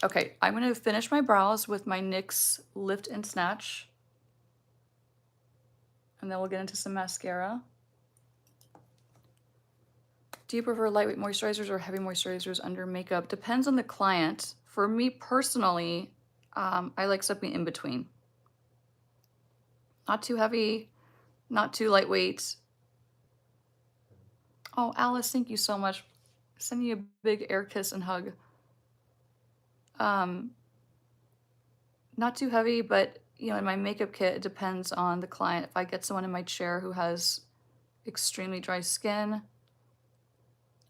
Okay, I'm gonna finish my brows with my NYX Lift and Snatch. And then we'll get into some mascara. Do you prefer lightweight moisturizers or heavy moisturizers under makeup? Depends on the client. For me personally, I like something in between. Not too heavy, not too lightweight. Oh, Alice, thank you so much. Sending you a big air kiss and hug. Not too heavy, but you know, in my makeup kit, it depends on the client. If I get someone in my chair who has extremely dry skin,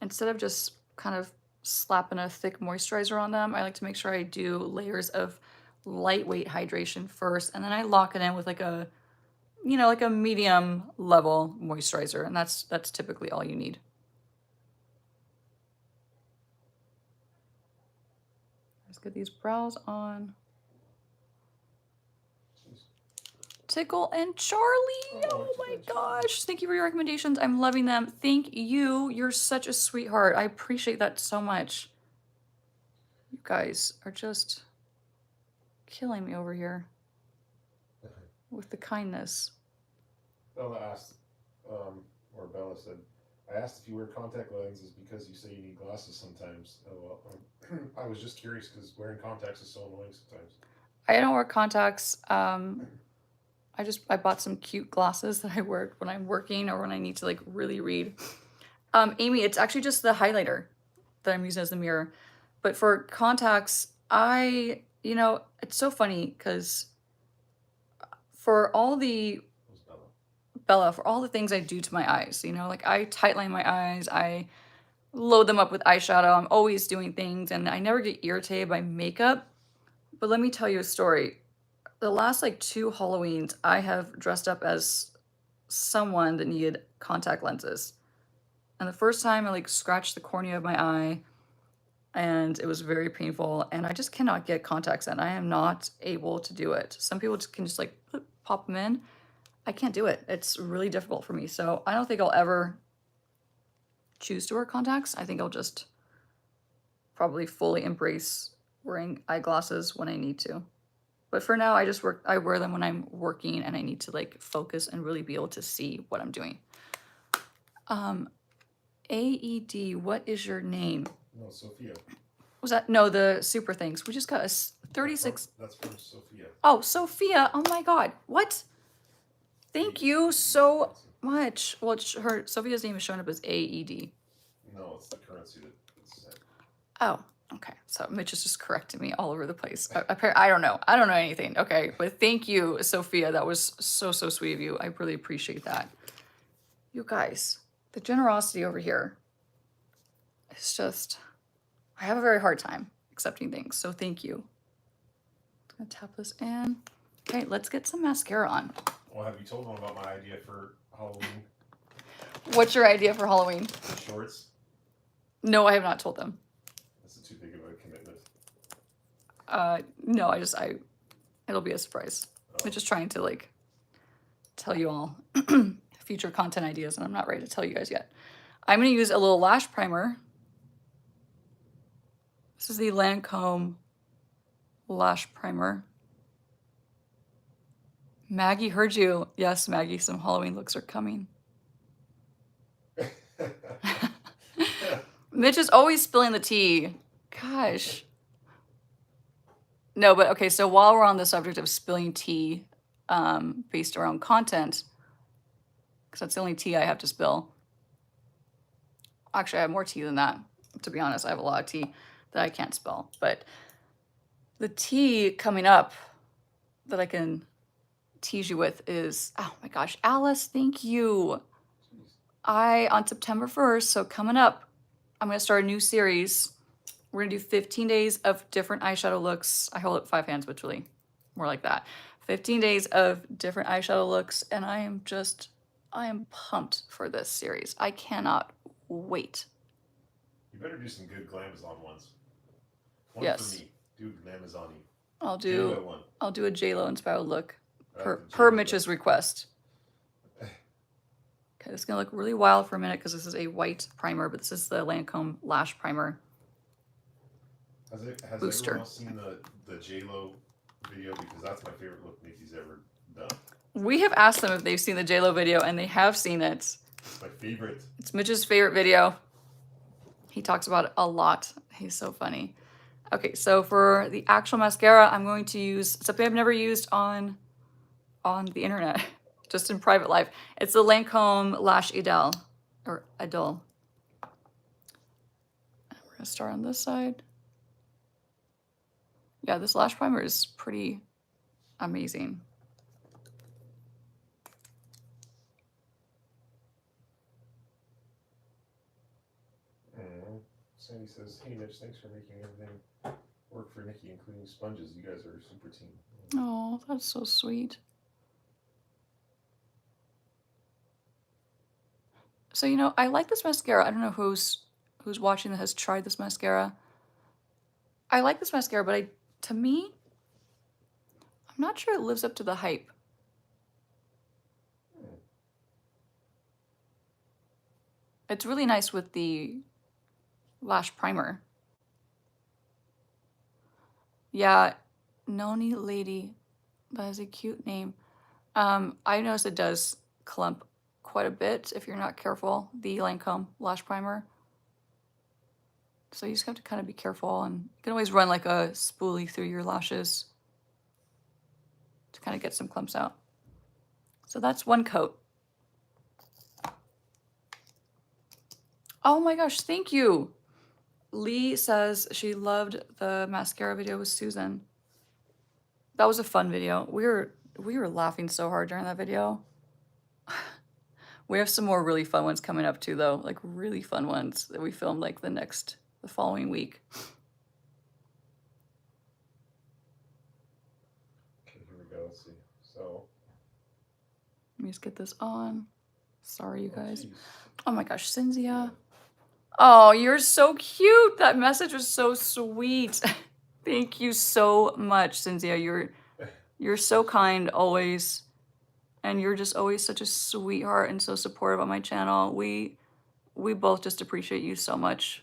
instead of just kind of slapping a thick moisturizer on them, I like to make sure I do layers of lightweight hydration first, and then I lock it in with like a, you know, like a medium level moisturizer, and that's typically all you need. Let's get these brows on. Tickle and Charlie. Oh my gosh. Thank you for your recommendations. I'm loving them. Thank you. You're such a sweetheart. I appreciate that so much. You guys are just killing me over here. with the kindness. Bella asked, or Bella said, I asked if you wear contact lenses because you say you need glasses sometimes. Oh, well, I was just curious because wearing contacts is so annoying sometimes. I don't wear contacts. I bought some cute glasses that I wear when I'm working or when I need to like really read. Amy, it's actually just the highlighter that I'm using as the mirror. But for contacts, it's so funny because for all the Bella, for all the things I do to my eyes, like I tightline my eyes, I load them up with eyeshadow, I'm always doing things, and I never get irritated by makeup. But let me tell you a story. The last like 2 Halloweens, I have dressed up as someone that needed contact lenses. And the first time I like scratched the cornea of my eye and it was very painful and I just cannot get contacts in. I am not able to do it. Some people can just like pop them in. I can't do it. It's really difficult for me. So I don't think I'll ever choose to wear contacts. I think I'll just probably fully embrace wearing eyeglasses when I need to. But for now, I wear them when I'm working and I need to like focus and really be able to see what I'm doing. AED, what is your name? No, Sophia. Was that? No, the super things. We just got a 36. That's from Sophia. Oh, Sophia. Oh my God. What? Thank you so much. Well, Sophia's name is showing up as AED. No, it's the currency that it's sent. Oh, okay. So Mitch is just correcting me all over the place. I don't know. I don't know anything. Okay, but thank you, Sophia. That was so sweet of you. I really appreciate that. You guys, the generosity over here is just, I have a very hard time accepting things. So thank you. I'm gonna tap this in. Okay, let's get some mascara on. Well, have you told them about my idea for Halloween? What's your idea for Halloween? Shorts? No, I have not told them. That's too big of a commitment. No, it'll be a surprise. I'm just trying to like tell you all future content ideas, and I'm not ready to tell you guys yet. I'm gonna use a little lash primer. This is the Lancome lash primer. Maggie heard you. Yes, Maggie, some Halloween looks are coming. Mitch is always spilling the tea. Gosh. No, but okay, so while we're on the subject of spilling tea based around content, because that's the only tea I have to spill. Actually, I have more tea than that. To be honest, I have a lot of tea that I can't spill. But the tea coming up that I can tease you with is, oh my gosh, Alice, thank you. On September 1st, so coming up, I'm going to start a new series. We're going to do 15 days of different eyeshadow looks. I hold up 5 hands, but really more like that. 15 days of different eyeshadow looks, and I am pumped for this series. I cannot wait. You better do some good glamazon ones. One Yes. for me. Do glamazon-y. I'll do a JLo inspired look per Mitch's request. Okay, it's gonna look really wild for a minute because this is a white primer, but this is the Lancome lash primer. Has Booster. everyone else seen the JLo video? Because that's my favorite look Nikki's ever done. We have asked them if they've seen the JLo video, and they have seen it. It's my favorite. It's Mitch's favorite video. He talks about it a lot. He's so funny. Okay, so for the actual mascara, I'm going to use something I've never used on the internet, just in private life. It's the Lancome Lash Idole, or Idole. We're gonna start on this side. Yeah, this lash primer is pretty amazing. Sandy says, hey Mitch, thanks for making everything work for Nikki, including sponges. You guys are a super team. Oh, that's so sweet. So, I like this mascara. I don't know who's watching that has tried this mascara. I like this mascara, but to me, I'm not sure it lives up to the hype. It's really nice with the lash primer. Yeah, Noni Lady. That is a cute name. I noticed it does clump quite a bit if you're not careful, the Lancome lash primer. So you just have to kind of be careful, and you can always run like a spoolie through your lashes to kind of get some clumps out. So that's one coat. Oh my gosh, thank you. Lee says she loved the mascara video with Susan. That was a fun video. We were laughing so hard during that video. We have some more really fun ones coming up too, though. Like really fun ones that we filmed like the following week. Okay, here we go. Let's see. So. Let me just get this on. Sorry, you guys. Geez. Oh my gosh, Cynthia. Oh, you're so cute. That message was so sweet. Thank you so much, Cynthia. You're so kind always. And you're just always such a sweetheart and so supportive of my channel. We both just appreciate you so much.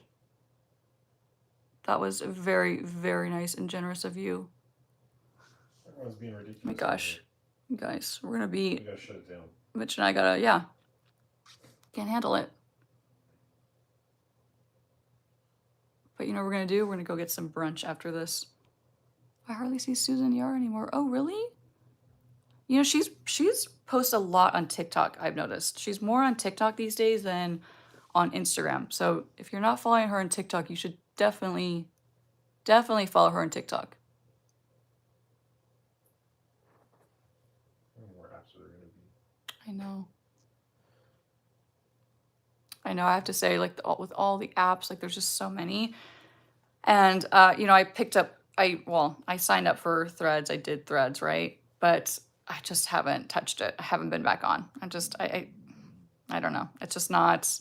That was very, very nice and generous of you. Everyone's being ridiculous. Oh my gosh. You guys, we're gonna be. We gotta shut it down. Mitch and I gotta, yeah. Can't handle it. But you know what we're gonna do? We're gonna go get some brunch after this. I hardly see Susan Yar anymore. Oh, really? You know, she's posted a lot on TikTok, I've noticed. She's more on TikTok these days than on Instagram. So if you're not following her on TikTok, you should definitely follow her on TikTok. How many more apps are there gonna be? I know. I have to say, like, with all the apps, like, there's just so many. And, you know, I signed up for Threads. I did Threads, right? But I just haven't touched it. I haven't been back on. I don't know. It's just not.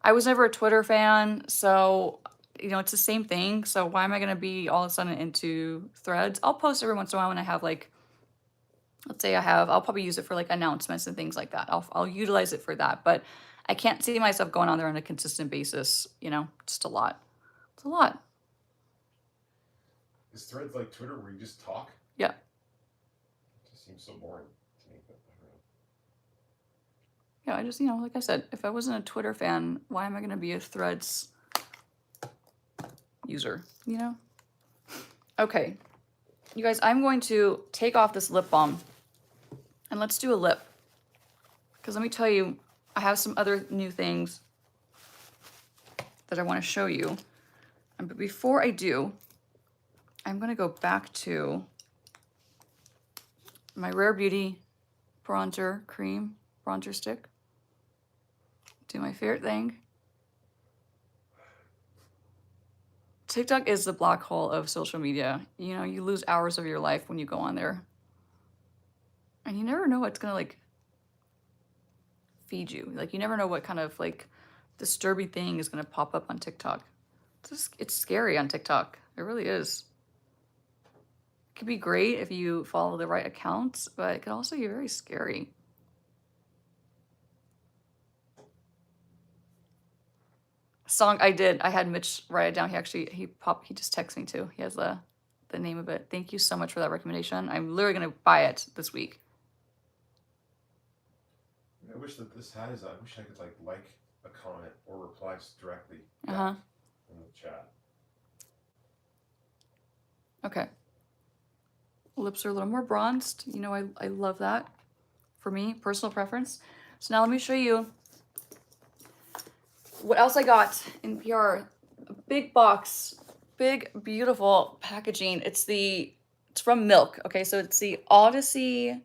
I was never a Twitter fan, so, you know, it's the same thing. So why am I going to be all of a sudden into Threads? I'll post every once in a while when I have, like, let's say I'll probably use it for, like, announcements and things like that. I'll utilize it for that. But I can't see myself going on there on a consistent basis, you know, just a lot. It's a lot. Is Threads like Twitter where you just talk? Yeah. It just seems so boring to me. But I don't know. Yeah, I just, you know, like I said, if I wasn't a Twitter fan, why am I going to be a Threads user, you know? Okay. You guys, I'm going to take off this lip balm and let's do a lip. Because let me tell you, I have some other new things that I want to show you. But before I do, I'm going to go back to my Rare Beauty bronzer cream, bronzer stick. Do my favorite thing. TikTok is the black hole of social media. You know, you lose hours of your life when you go on there. And you never know what's gonna, like, feed you. Like, you never know what kind of, like, disturbing thing is gonna pop up on TikTok. It's scary on TikTok. It really is. It could be great if you follow the right accounts, but it could also be very scary. Song I had Mitch write it down. He just texted me too. He has the name of it. Thank you so much for that recommendation. I'm literally gonna buy it this week. I wish that this I wish I could like a comment or reply directly in the chat. Okay. Lips are a little more bronzed. You know, I love that. For me, personal preference. So now let me show you what else I got in PR. A big box, big, beautiful packaging. It's from Milk. Okay, so it's the Odyssey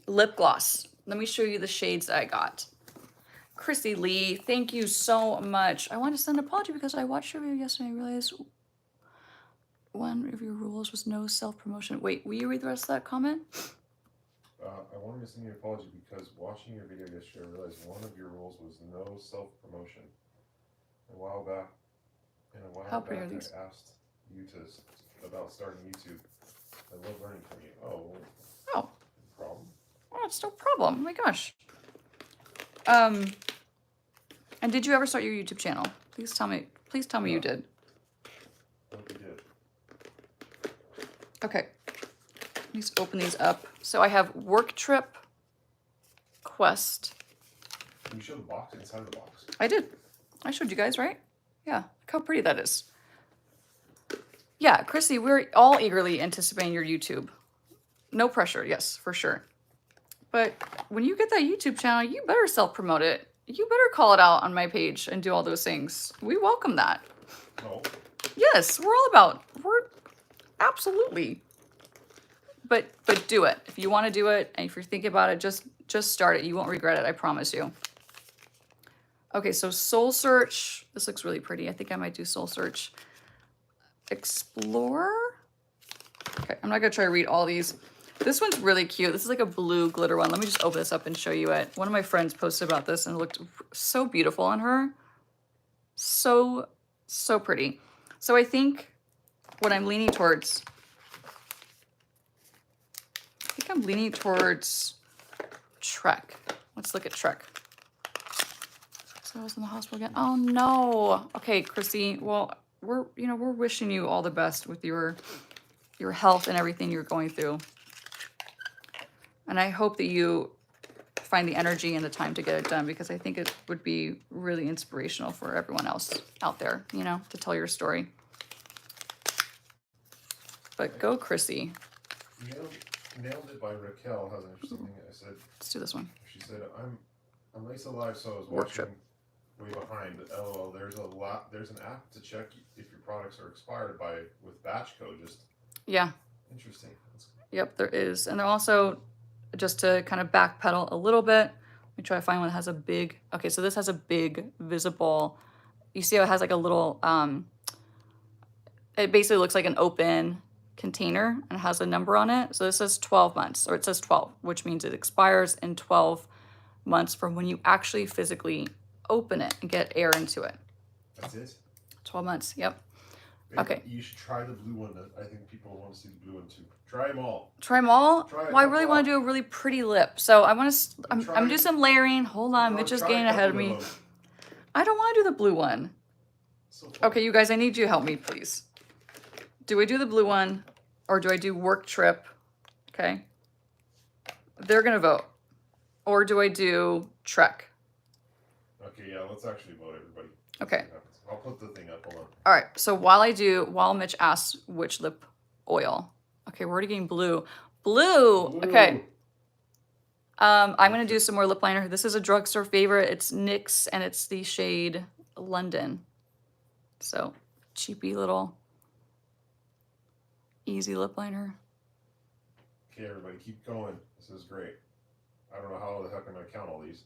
lip gloss. Let me show you the shades that I got. Chrissy Lee, thank you so much. I want to send an apology because I watched your video yesterday and I realized one of your rules was no self-promotion. Wait, will you read the rest of that comment? I wanted to send you an apology because watching your video yesterday, I realized one of your rules was no self-promotion. A while back, How pretty are these? I asked you about starting YouTube. I love learning from you. Oh. Oh. No problem. Oh, it's no problem. Oh my gosh. And did you ever start your YouTube channel? Please tell me you did. I hope you did. Okay. me just open these up. So I have Work Trip, Quest. Can you show the box inside of the box? I did. I showed you guys, right? Yeah, look how pretty that is. Yeah, Chrissy, we're all eagerly anticipating your YouTube. No pressure, yes, for sure. But when you get that YouTube channel, you better self-promote it. You better call it out on my page and do all those things. We welcome that. No. Yes, we're absolutely. But do it. If you want to do it, and if you're thinking about it, just start it. You won't regret it, I promise you. Okay, so Soul Search. This looks really pretty. I think I might do Soul Search. Explorer. Okay, I'm not gonna try to read all these. This one's really cute. This is like a blue glitter one. Let me just open this up and show you it. One of my friends posted about this and it looked so beautiful on her. So pretty. So I think what I'm leaning towards, Trek. Let's look at Trek. So I was in the hospital again. Oh no. Okay, Chrissy. Well, we're wishing you all the best with your health and everything you're going through. And I hope that you find the energy and the time to get it done, because I think it would be really inspirational for everyone else out there, to tell your story. But go, Chrissy. Nailed it by Raquel has an interesting thing. I said, let's do this one. She said, I'm Lisa Live, so I was Work watching trip. way behind. LOL, there's an app to check if your products are expired with batch code. Yeah. Interesting. Yep, there is. And they're also, just to kind of backpedal a little bit, let me try to find one that has a big, okay, so this has a big visible, you see how it has like a little, it basically looks like an open container and has a number on it. So this says 12 months, or it says 12, which means it expires in 12 months from when you actually physically open it and get air into it. That's it? 12 months, yep. Maybe okay. You should try the blue one. I think people want to see the blue one too. Try them all. Try them all? Try well, I really want to do a really pretty lip. So I want to, I'm gonna do some layering. Hold on, No, Mitch is getting ahead of me. them. I don't want to do the blue one. So Okay, you guys, I need you to help me, please. Do I do the blue one or do I do Work Trip? Okay. They're going to vote. Or do I do Trek? Okay, yeah, let's actually vote, everybody. Okay. I'll put the thing up. Hold on. All right. So while Mitch asks which lip oil. Okay, we're already getting blue. Blue. Okay. I'm going to do some more lip liner. This is a drugstore favorite. It's NYX and it's the shade London. So cheapy little easy lip liner. Okay, everybody, keep going. This is great. I don't know how the heck I'm going to count all these.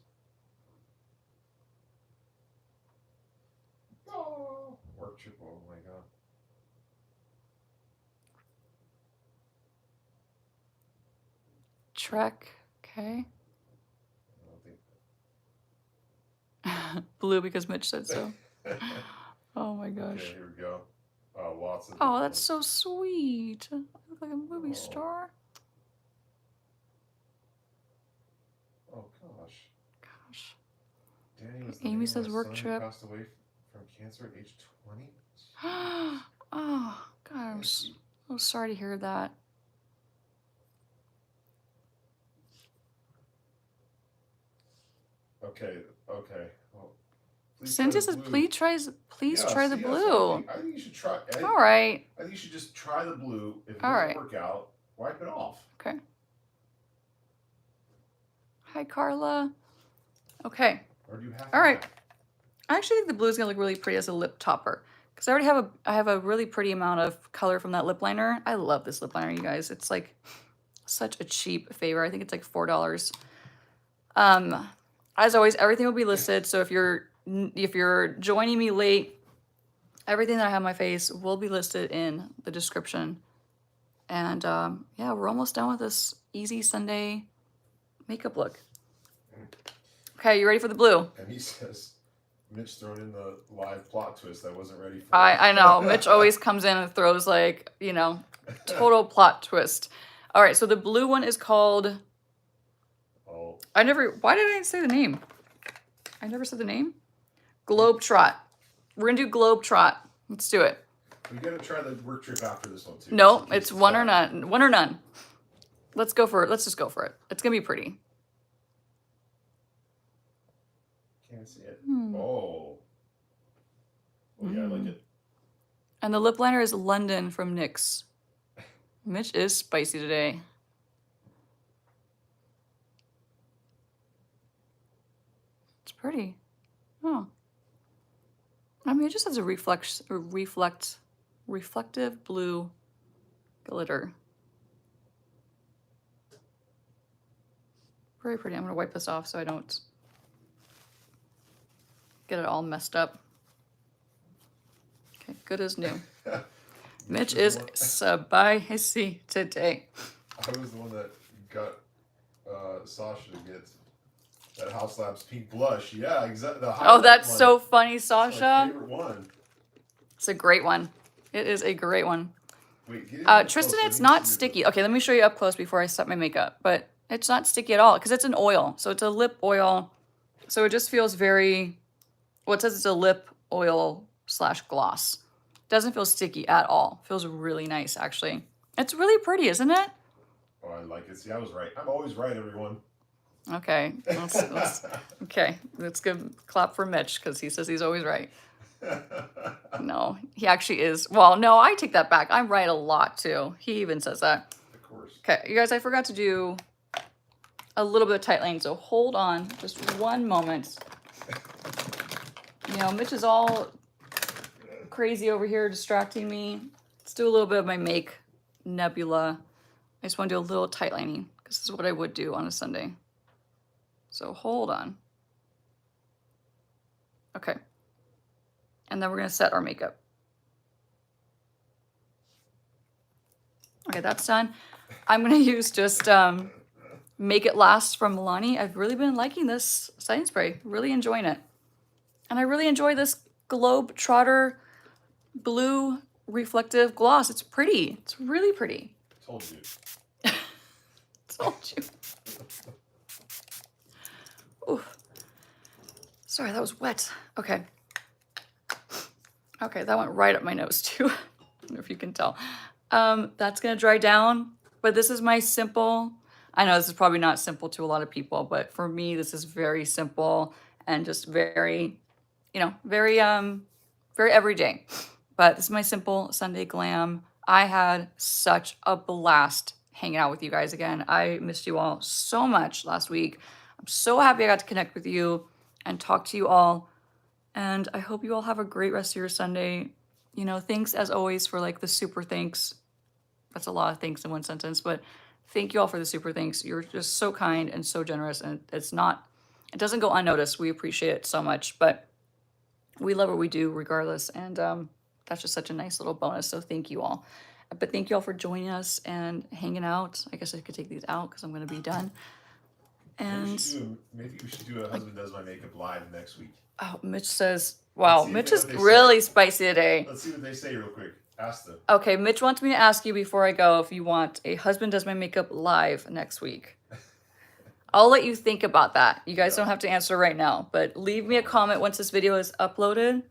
Oh, Work Trip, oh my god. Trek, okay. I don't think... Blue because Mitch said so. Oh my gosh. Okay, here we go. Lots of... Oh, that's so sweet. I look like a movie star. Oh gosh. Gosh. Danny was Amy says my Work son Trip. Passed away from cancer at age 20. Oh, God, I'm so sorry to hear that. Okay. Well, Cynthia says, please try the blue. I think you should try. All right. I think you should just try the blue. If it All doesn't right. work out, wipe it off. Okay. Hi, Carla. Okay. Or do you have? All right. I actually think the blue is gonna look really pretty as a lip topper because I have a really pretty amount of color from that lip liner. I love this lip liner, you guys. It's like such a cheap favor. I think it's like $4. As always, everything will be listed. So if you're joining me late, everything that I have on my face will be listed in the description. And yeah, we're almost done with this easy Sunday makeup look. Okay, you ready for the blue? And he says, Mitch throwing in the live plot twist I wasn't ready for. I know. Mitch always comes in and throws like, total plot twist. All right, so the blue one is called... Oh. Why did I say the name? I never said the name. Globetrot. We're going to do Globetrot. Let's do it. We got to try the Work Trip after this one, too. No, it's one or none. One or none. Let's go for it. Let's just go for it. It's gonna be pretty. Can't see it. Oh. Oh yeah, I like it. And the lip liner is London from NYX. Mitch is spicy today. It's pretty. Oh. I mean, it just has a reflective blue glitter. Very pretty. I'm gonna wipe this off so I don't get it all messed up. Okay, good as new. Mitch is spicy today. I was the one that got Sasha to get that House Labs pink blush. Yeah, exactly. Oh, that's one. so funny, That's Sasha. my favorite one. It's a great one. It is a great one. Wait, get it up Tristan, close. it's not sticky. Okay, let me show you up close before I set my makeup. But it's not sticky at all because it's an oil. So it's a lip oil. So it just feels very, well, it says it's a lip oil / gloss. Doesn't feel sticky at all. Feels really nice, actually. It's really pretty, isn't it? Oh, I like it. See, I was right. I'm always right, everyone. Okay. Okay. Let's give a clap for Mitch because he says he's always right. No, he actually is. Well, no, I take that back. I'm right a lot too. He even says that. Of course. Okay, you guys, I forgot to do a little bit of tight lane, so hold on just one moment. You know, Mitch is all crazy over here distracting me. Let's do a little bit of my Make Nebula. I just want to do a little tight lining because this is what I would do on a Sunday. So hold on. Okay. And then we're going to set our makeup. Okay, that's done. I'm going to use just Make It Last from Milani. I've really been liking this setting spray. Really enjoying it. And I really enjoy this Globe Trotter blue reflective gloss. It's pretty. It's really pretty. Told you. Told you. Ooh. Sorry, that was wet. Okay. Okay, that went right up my nose too. I don't know if you can tell. That's gonna dry down, but this is my simple. I know this is probably not simple to a lot of people, but for me, this is very simple and just very, you know, very everyday. But this is my simple Sunday glam. I had such a blast hanging out with you guys again. I missed you all so much last week. I'm so happy I got to connect with you and talk to you all. And I hope you all have a great rest of your Sunday. You know, thanks as always for like the super thanks. That's a lot of thanks in one sentence, but thank you all for the super thanks. You're just so kind and so generous, and it doesn't go unnoticed. We appreciate it so much, but we love what we do regardless. And that's just such a nice little bonus. So thank you all. But thank you all for joining us and hanging out. I guess I could take these out because I'm going to be done. And maybe we should do a Husband Does My Makeup live next week. Oh, Mitch says, wow, Mitch is what they really spicy today. Let's see what they say real quick. Ask them. Okay, Mitch wants me to ask you before I go if you want a Husband Does My Makeup live next week. I'll let you think about that. You guys don't have to answer right now, but leave me a comment once this video is uploaded,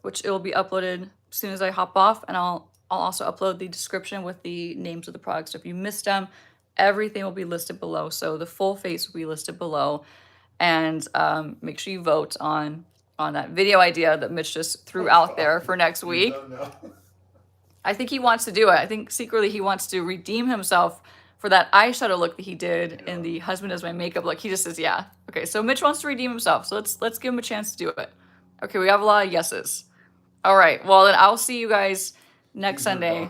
which it will be uploaded as soon as I hop off, and I'll also upload the description with the names of the products. So if you missed them, everything will be listed below. So the full face will be listed below, and make sure you vote on that video idea that Mitch just threw out there for next week. I think he wants to do it. I think secretly he wants to redeem himself for that eyeshadow look that he did in the Husband Does My Makeup look. He just says, yeah. Okay, so Mitch wants to redeem himself. So let's give him a chance to do it. Okay, we have a lot of yeses. All right, well then I'll see you guys next Sunday.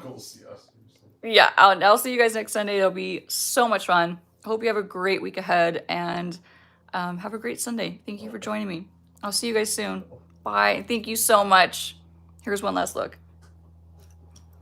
Yeah, I'll see you guys next Sunday. It'll be so much fun. I hope you have a great week ahead, and have a great Sunday. Thank you for joining me. I'll see you guys soon. Bye. Thank you so much. Here's one last look.